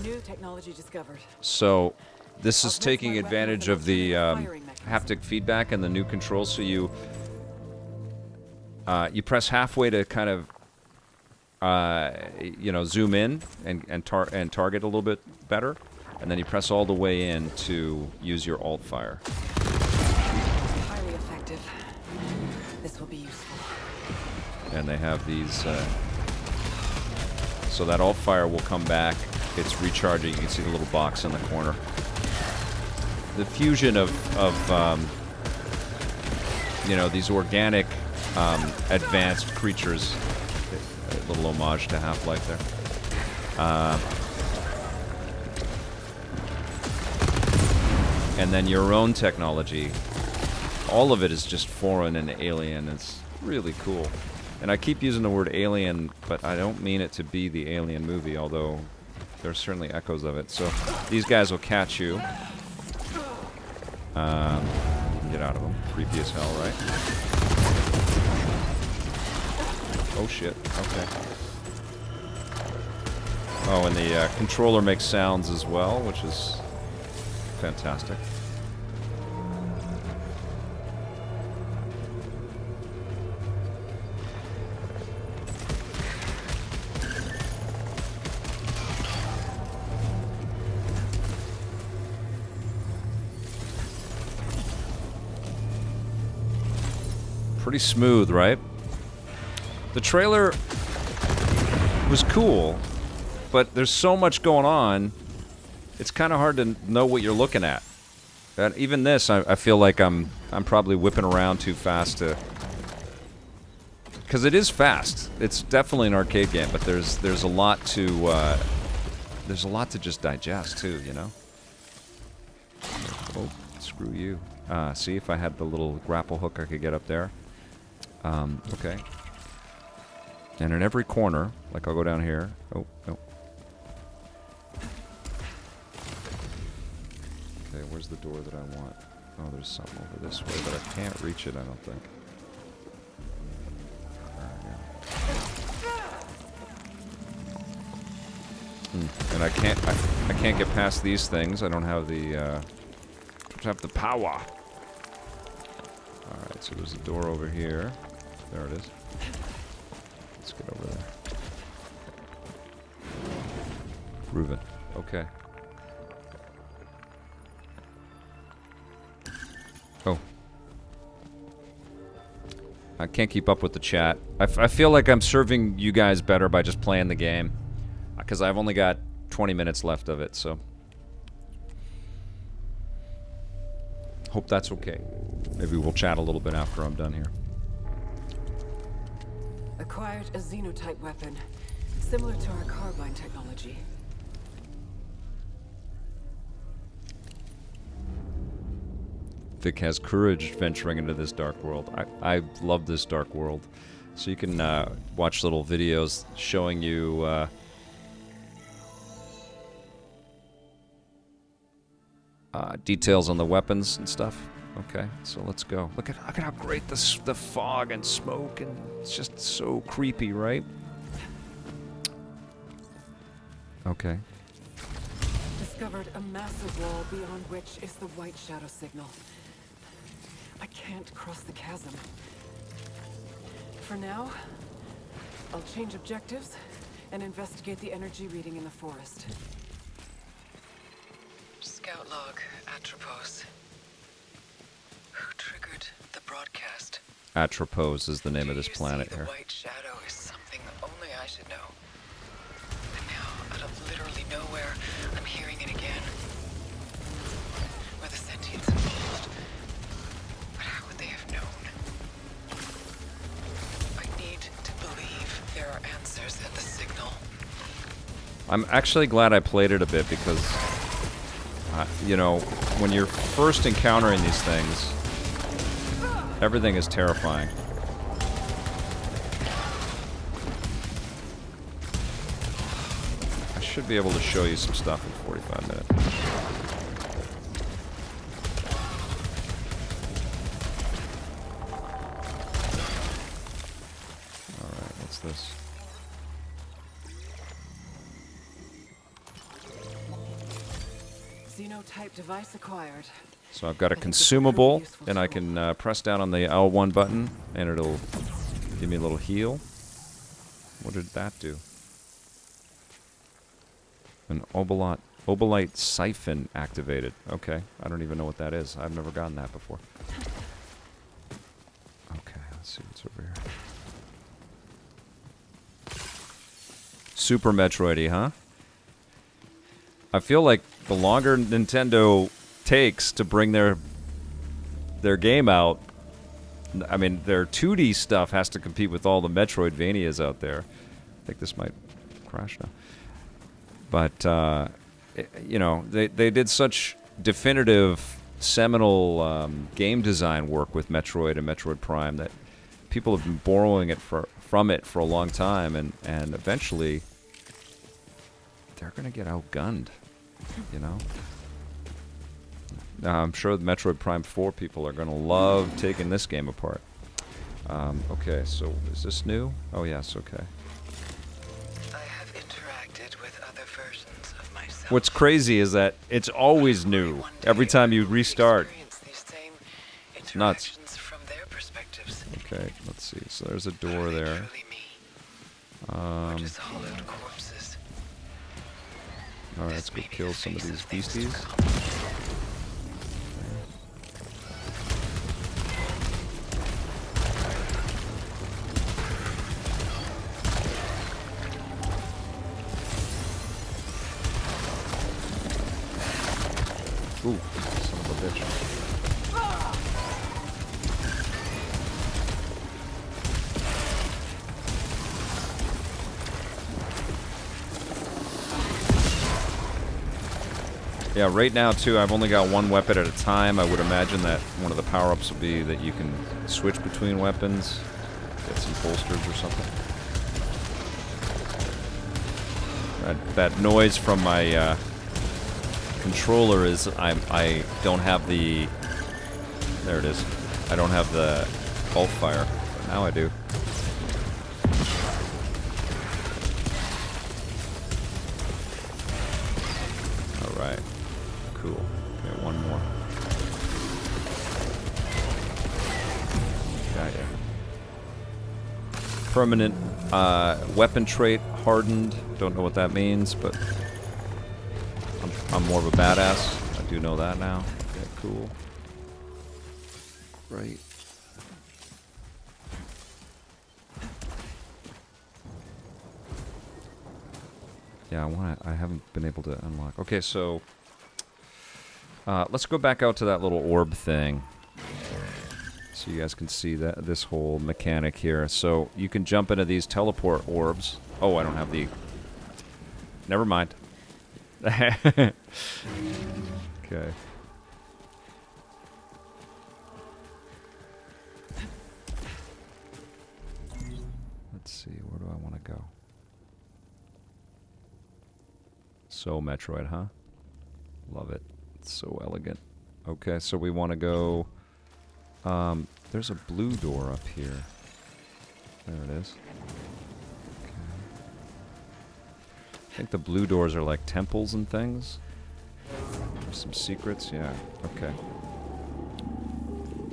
New technology discovered. So this is taking advantage of the haptic feedback and the new controls. So you press halfway to kind of zoom in and target a little bit better, and then you press all the way in to use your alt fire. Highly effective. This will be useful. And they have these. So that alt fire will come back. It's recharging. You can see the little box in the corner. The fusion of these organic advanced creatures. A little homage to Half-Life there. And then your own technology. All of it is just foreign and alien. It's really cool. And I keep using the word alien, but I don't mean it to be the Alien movie, although there's certainly echoes of it. So these guys will catch you. Get out of them. Creepy as hell, right? Oh shit. Okay. Oh, and the controller makes sounds as well, which is fantastic. Pretty smooth, right? The trailer was cool, but there's so much going on, it's kind of hard to know what you're looking at. And even this, I feel like I'm probably whipping around too fast to... Because it is fast. It's definitely an arcade game, but there's a lot to just digest too, you know? Oh, screw you. See if I had the little grapple hook I could get up there. Okay. And in every corner, like I'll go down here. Oh, no. Okay, where's the door that I want? Oh, there's something over this way, but I can't reach it, I don't think. And I can't get past these things. I don't have the power. Alright, so there's a door over here. There it is. Let's get over there. Groovin'. Okay. Oh. I can't keep up with the chat. I feel like I'm serving you guys better by just playing the game. Because I've only got 20 minutes left of it, so... Hope that's okay. Maybe we'll chat a little bit after I'm done here. Acquired a xenotype weapon. Similar to our carbine technology. Vic has courage venturing into this dark world. I love this dark world. So you can watch little videos showing you details on the weapons and stuff. Okay, so let's go. Look at how great the fog and smoke, and it's just so creepy, right? Okay. Discovered a massive wall beyond which is the white shadow signal. I can't cross the chasm. For now, I'll change objectives and investigate the energy reading in the forest. Scout log, Atropos. Who triggered the broadcast? Atropos is the name of this planet The here. white shadow is something only I should know. And now, out of literally nowhere, I'm hearing it again. Were the sentients involved? But how would they have known? I need to believe there are answers at the signal. I'm actually glad I played it a bit because, you know, when you're first encountering these things, everything is terrifying. I should be able to show you some stuff in 45 minutes. Alright, what's this? Xenotype device acquired. So I've got a I think this will prove consumable, useful and I tool. can press down on the L1 button, and it'll give me a little heal. What did that do? An obolite siphon activated. Okay, I don't even know what that is. I've never gotten that before. Okay, let's see what's over here. Super Metroid-y, huh? I feel like the longer Nintendo takes to bring their game out, I mean, their 2D stuff has to compete with all the Metroidvanias out there. I think this might crash now. But, you know, they did such definitive, seminal game design work with Metroid and Metroid Prime that people have been borrowing it from it for a long time, and eventually they're going to get outgunned, you know? Now, I'm sure the Metroid Prime 4 people are going to love taking this game apart. Okay, so is this new? Oh, yes, okay. I have interacted with other versions of myself. What's crazy is that it's always new every time you restart. It's nuts. From their perspectives. Okay, let's see. So there's a door there. Just hollowed corpses. Alright, let's go kill some of these beasties. Ooh, son of a bitch. Yeah, right now, too, I've only got one weapon at a time. I would imagine that one of the power-ups would be that you can switch between weapons, get some bolsters or something. That noise from my controller is I don't have the... There it is. I don't have the pulse fire, but now I do. Alright. Cool. Okay, one more. Got ya. Permanent weapon trait hardened. Don't know what that means, but I'm more of a badass. I do know that now. Okay, cool. Right. Yeah, I haven't been able to unlock. Okay, so let's go back out to that little orb thing, so you guys can see that this whole mechanic here. So you can jump into these teleport orbs, Oh, I don't have the... Never mind. Okay. Let's see, where do I want to go? So Metroid, huh? Love it. It's so elegant. Okay, so we want to go... there's a blue door up here. There it is. Okay. I think the blue doors are like temples and things. There's some secrets, yeah. Okay.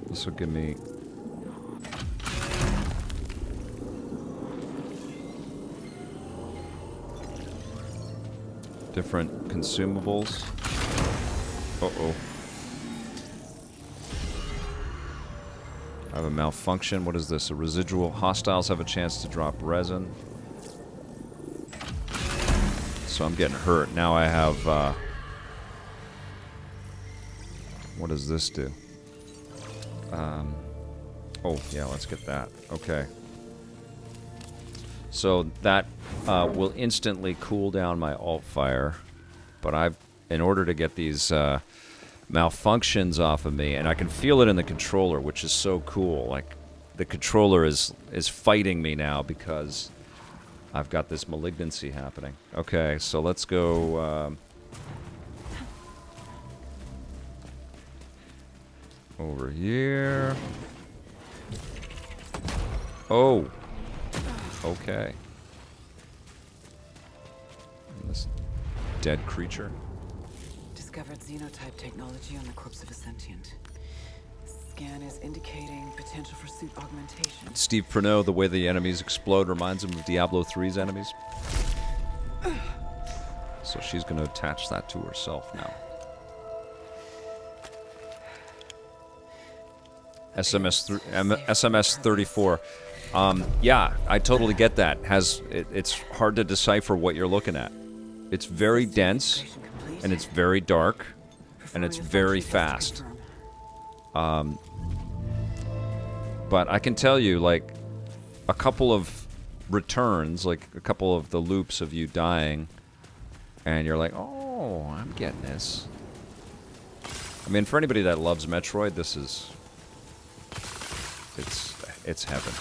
This will give me... different consumables. Uh-oh. I have a malfunction. What is this? A residual. Hostiles have a chance to drop resin. So I'm getting hurt. Now I have, what does this do? Oh, yeah, let's get that. Okay. So that will instantly cool down my alt fire. But in order to get these malfunctions off of me, and I can feel it in the controller, which is so cool. Like, the controller is fighting me now because I've got this malignancy happening. Okay, so let's go over here. Oh, okay. And this dead creature. Discovered xenotype technology on the corpse of a sentient. Scan is indicating potential for suit augmentation. Steve Pernod, the way the enemies explode reminds him of Diablo 3's enemies. So she's going to attach that to herself now. SMS 34. Yeah, I totally get that. It's hard to decipher what you're looking at. It's very dense, and it's very dark, and it's very fast. But I can tell you, like, a couple of returns, like a couple of the loops of you dying, and you're like, oh, I'm getting this. I mean, for anybody that loves Metroid, this is... It's heaven.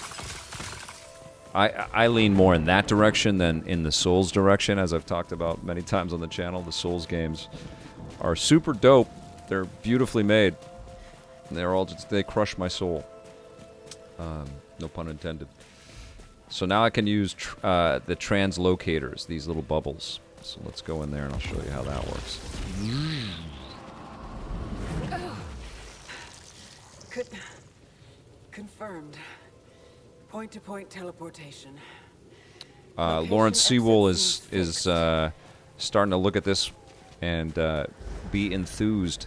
I lean more in that direction than in the Souls direction, as I've talked about many times on the channel. The Souls games are super dope. They're beautifully made. They're all just, they crush my soul. No pun intended. So now I can use the translocators, these little bubbles. So let's go in there and I'll show you how that works. Confirmed. Point-to-point teleportation. Lawrence Sewell is starting to look at this and be enthused.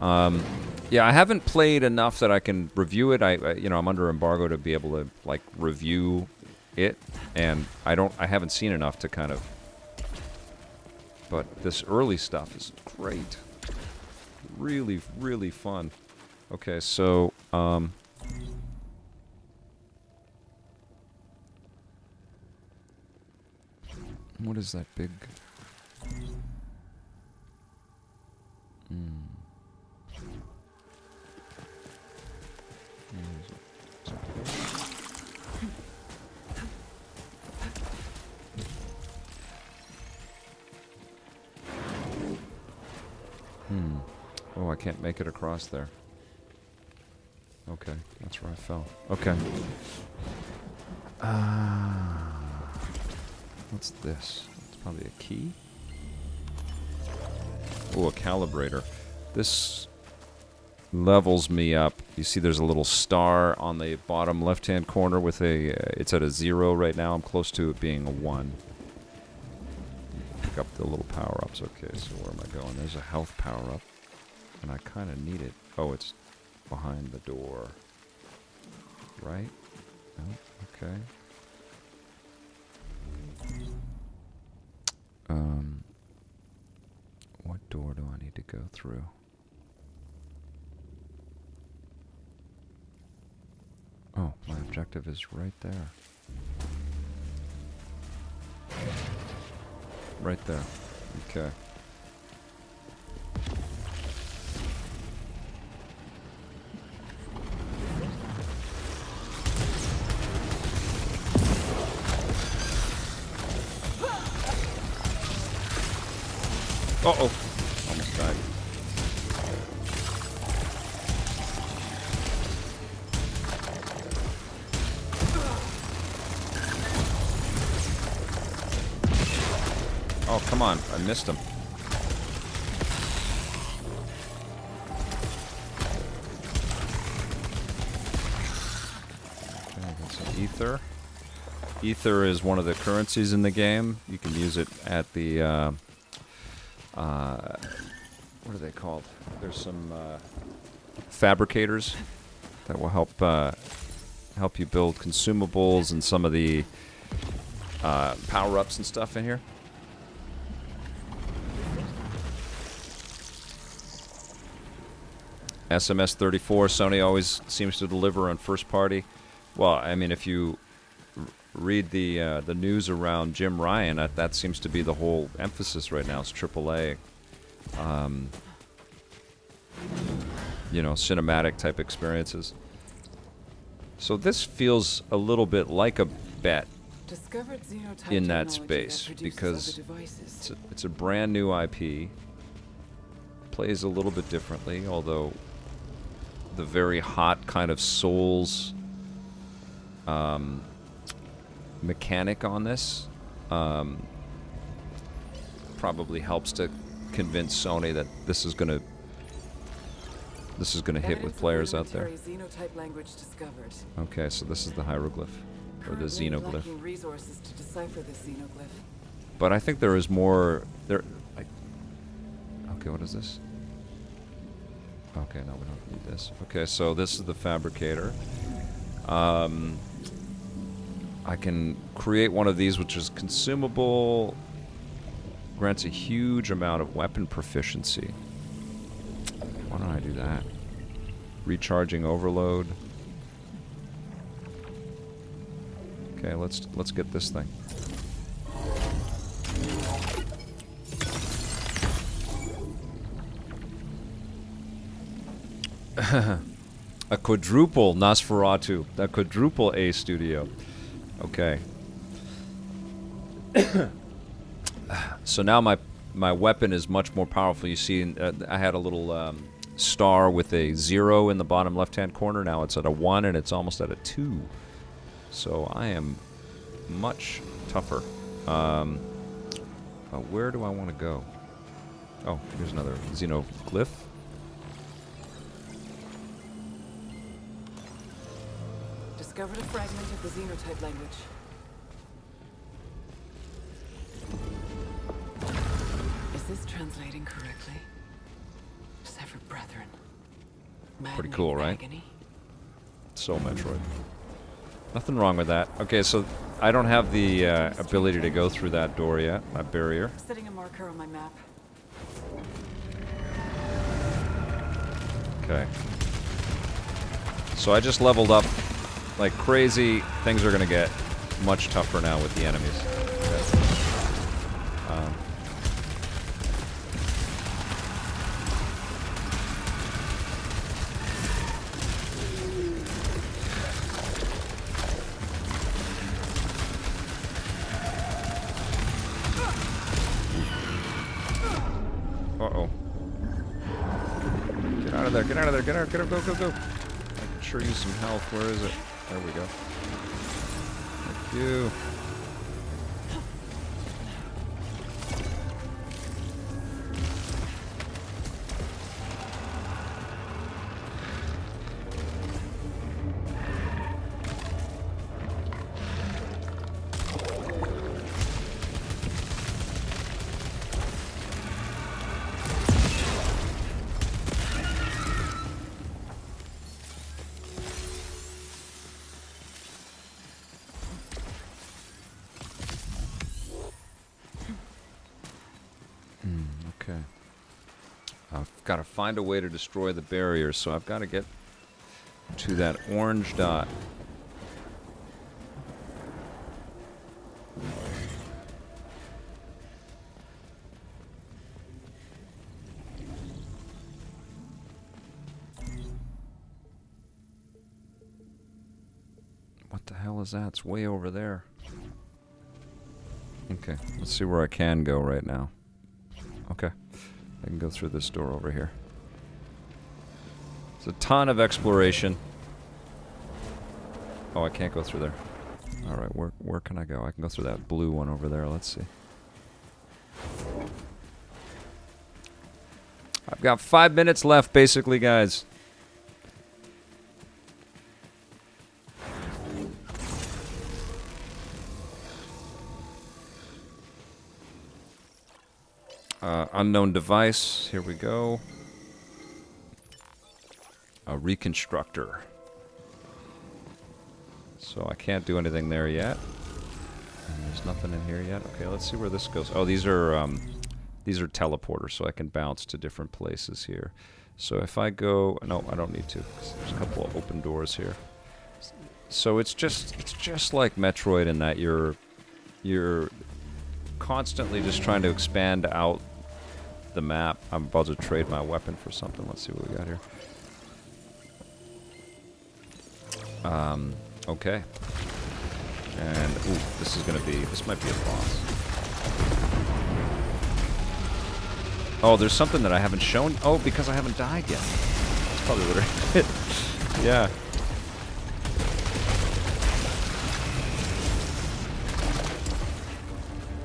Yeah, I haven't played enough that I can review it. I'm under embargo to be able to like review it, and I haven't seen enough to kind of. But this early stuff is great. Really, really fun. Okay, so what is that big? Oh, I can't make it across there. Okay, that's where I fell. Okay. What's this? It's probably a key. Oh, a calibrator. This levels me up. You see there's a little star on the bottom left-hand corner with a... it's at a 0 right now. I'm close to it being a 1. Pick up the little power-ups. Okay, so where am I going? There's a health power-up. And I kind of need it. Oh, it's behind the door. Right? Oh, okay. What door do I need to go through? Oh, my objective is right there. right there. Okay. Uh-oh. Almost died. Oh, come on. I missed him. Okay, got some ether. Ether is one of the currencies in the game. You can use it at the, what are they called? There's some fabricators that will help help you build consumables and some of the power-ups and stuff in here. SMS 34, Sony always seems to deliver on first party. Well, I mean, if you read the news around Jim Ryan, that seems to be the whole emphasis right now. It's AAA, you know, cinematic type experiences. So this feels a little bit like a bet in that space because it's a brand new IP. Plays a little bit differently, although the very hot kind of Souls mechanic on this probably helps to convince Sony that this is gonna hit with players out there. Okay, so this is the hieroglyph or the xenoglyph. But I think there is more there. Okay, what is this? Okay, no, we don't need this. Okay, so this is the fabricator. I can create one of these, which is consumable. Grants a huge amount of weapon proficiency. Why don't I do that? Recharging overload. Okay, let's get this thing. A quadruple Nosferatu. A quadruple A studio. Okay. So now my weapon is much more powerful. You see, I had a little star with a 0 in the bottom left-hand corner. Now it's at a 1, and it's almost at a 2. So I am much tougher. Where do I want to go? Oh, here's another xenoglyph. Discovered a fragment of the xenotype language. Is this translating correctly? Severed brethren. Pretty cool, right? Agony. So Metroid. Nothing wrong with that. Okay, so I don't have the ability to go through that door yet, that barrier. Setting a marker on my map. Okay. So I just leveled up like crazy. Things are going to get much tougher now with the enemies. Uh-oh. Get out of there, get out of there, get out, get out, go, go, go. I can sure use some health. Where is it? There we go. Thank you. Okay. I've got to find a way to destroy the barrier, so I've got to get to that orange dot. hell is that? It's way over there. Okay, let's see where I can go right now. Okay, I can go through this door over here. There's a ton of exploration. Oh, I can't go through there. Alright, where can I go? I can go through that blue one over there. Let's see. I've got 5 minutes left, basically, guys. Unknown device. Here we go. A reconstructor. So I can't do anything there yet. And there's nothing in here yet. Okay, let's see where this goes. Oh, these are teleporters, so I can bounce to different places here. So if I go, no, I don't need to, 'cause there's a couple of open doors here. So it's just like Metroid in that you're constantly just trying to expand out the map. I'm about to trade my weapon for something. Let's see what we got here. Okay. And, ooh, this might be a boss. Oh, there's something that I haven't shown. Oh, because I haven't died yet. That's probably what it is. Yeah.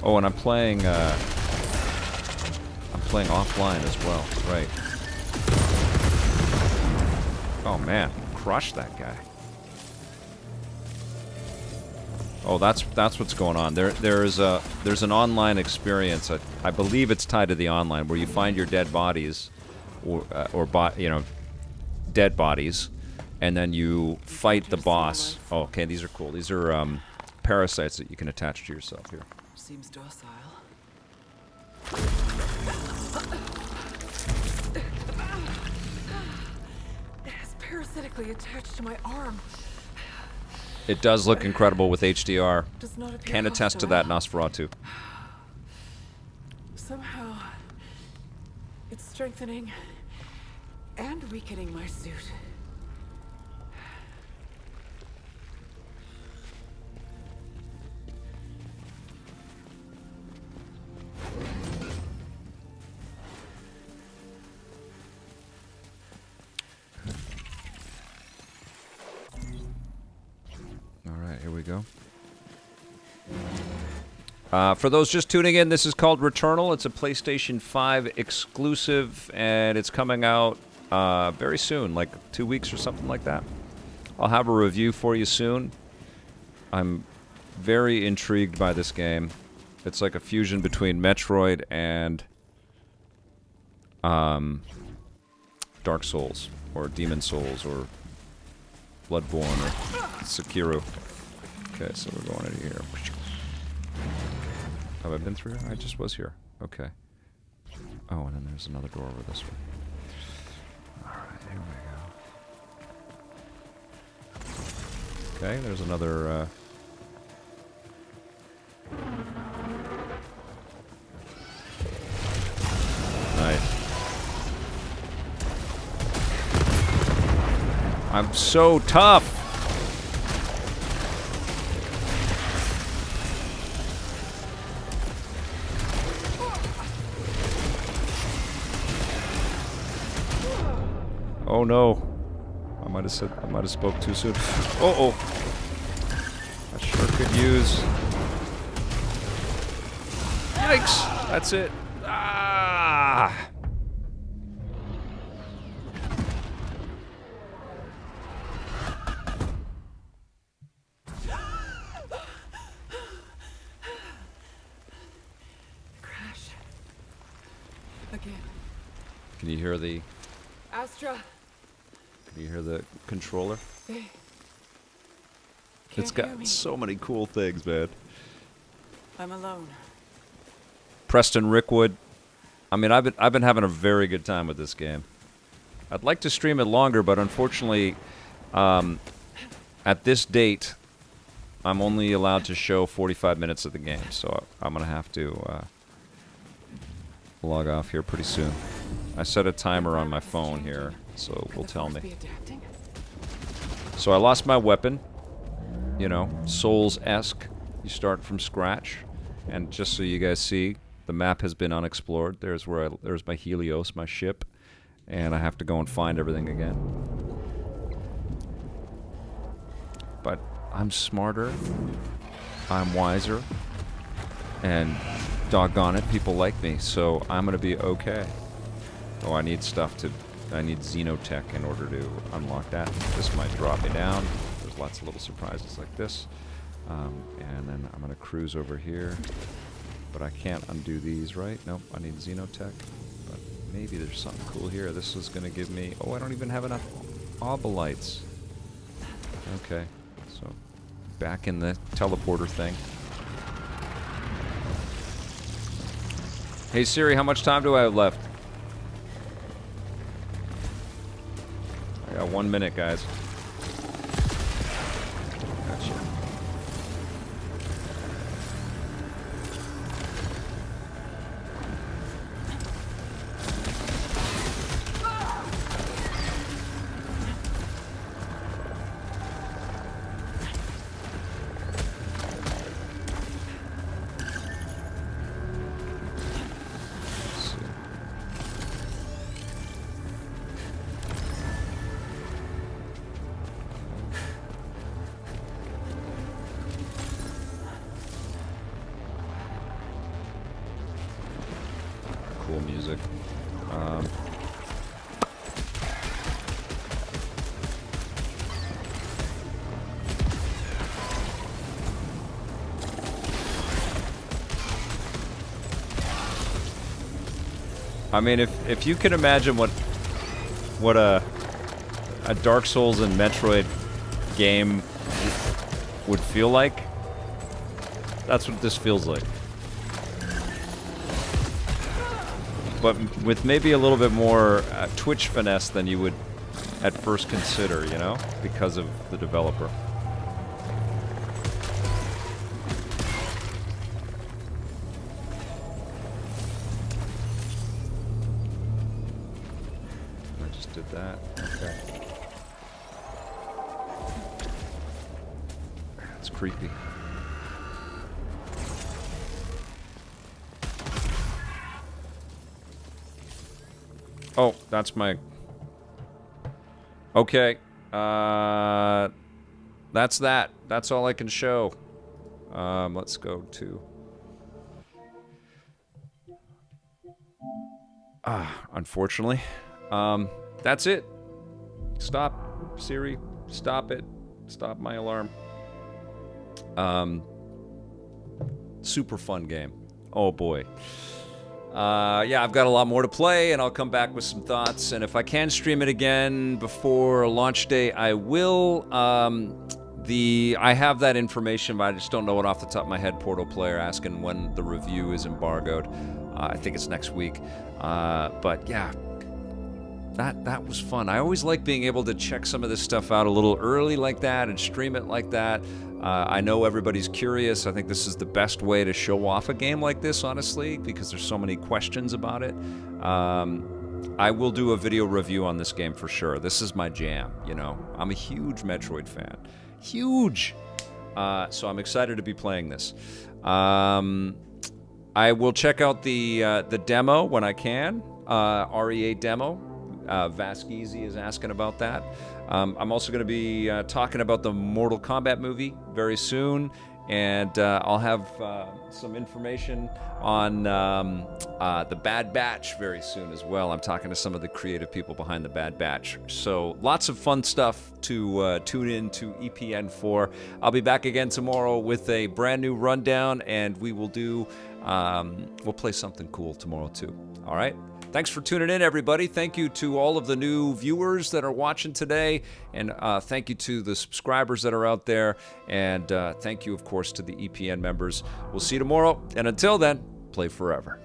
Oh, and I'm playing offline as well. Right. Oh man, crush that guy. Oh, that's what's going on. There's an online experience. I believe it's tied to the online where you find your dead bodies, dead bodies, and then you fight the boss. Oh, okay, these are cool. These are parasites that you can attach to yourself here. Seems docile. It is parasitically attached to my arm. It does look incredible with HDR. Does not appear Can attest to that, Nosferatu. Somehow, it's strengthening and weakening my suit. Alright, here we go. For those just tuning in, this is called Returnal. It's a PlayStation 5 exclusive, and it's coming out very soon, like 2 weeks or something like that. I'll have a review for you soon. I'm very intrigued by this game. It's like a fusion between Metroid and Dark Souls, or Demon Souls, or Bloodborne, or Sekiro. Okay, so we're going in here. Have I been through here? I just was here. Okay. Oh, and then there's another door over this way. Alright, here we go. Okay, there's another, Nice. I'm so tough! Oh no. I might have spoke too soon. Oh. I sure could use. Yikes! That's it. Ah! Crash. Again. Can you hear the Astra. Can you hear the controller? They It's can't hear got me. so many cool things, man. I'm alone. Preston Rickwood. I mean, I've been having a very good time with this game. I'd like to stream it longer, but unfortunately, at this date, I'm only allowed to show 45 minutes of the game, so I'm gonna have to log off here pretty soon. I set a timer on my phone here, so it will tell me. Be adapting? So I lost my weapon. you know, Souls-esque. You start from scratch, and just so you guys see, the map has been unexplored. There's my Helios, my ship, and I have to go and find everything again. But I'm smarter, I'm wiser, and doggone it, people like me, so I'm gonna be okay. Oh, I need Xenotech in order to unlock that. This might drop me down. There's lots of little surprises like this. And then I'm gonna cruise over here. But I can't undo these, right? Nope, I need Xenotech. But maybe there's something cool here. This is gonna give me... Oh, I don't even have enough obolites. Okay, so back in the teleporter thing. Hey Siri, how much time do I have left? I got 1 minute, guys. Gotcha. Cool music. I mean, if you can imagine what a Dark Souls and Metroid game would feel like, that's what this feels like. But with maybe a little bit more Twitch finesse than you would at first consider, you know, because of the developer. I just did that. Okay. It's creepy. Oh, that's my... Okay. That's that. That's all I can show. Let's go to... unfortunately. That's it. Stop, Siri. Stop it. Stop my alarm. Super fun game. Oh boy. Yeah, I've got a lot more to play, and I'll come back with some thoughts. And if I can stream it again before launch day, I will. I have that information, but I just don't know it off the top of my head. Portal Player asking when the review is embargoed. I think it's next week. But yeah, that was fun. I always like being able to check some of this stuff out a little early like that and stream it like that. I know everybody's curious. I think this is the best way to show off a game like this, honestly, because there's so many questions about it. I will do a video review on this game for sure. This is my jam, you know. I'm a huge Metroid fan. Huge! So I'm excited to be playing this. I will check out the demo when I can. RE8 demo. Vasqueezy is asking about that. I'm also going to be talking about the Mortal Kombat movie very soon, and I'll have some information on the Bad Batch very soon as well. I'm talking to some of the creative people behind the Bad Batch. So lots of fun stuff to tune in to EPN for. I'll be back again tomorrow with a brand new rundown, and we will do we'll play something cool tomorrow too. All right? Thanks for tuning in, everybody. Thank you to all of the new viewers that are watching today, and thank you to the subscribers that are out there, and thank you, of course, to the EPN members. We'll see you tomorrow, and until then, play forever.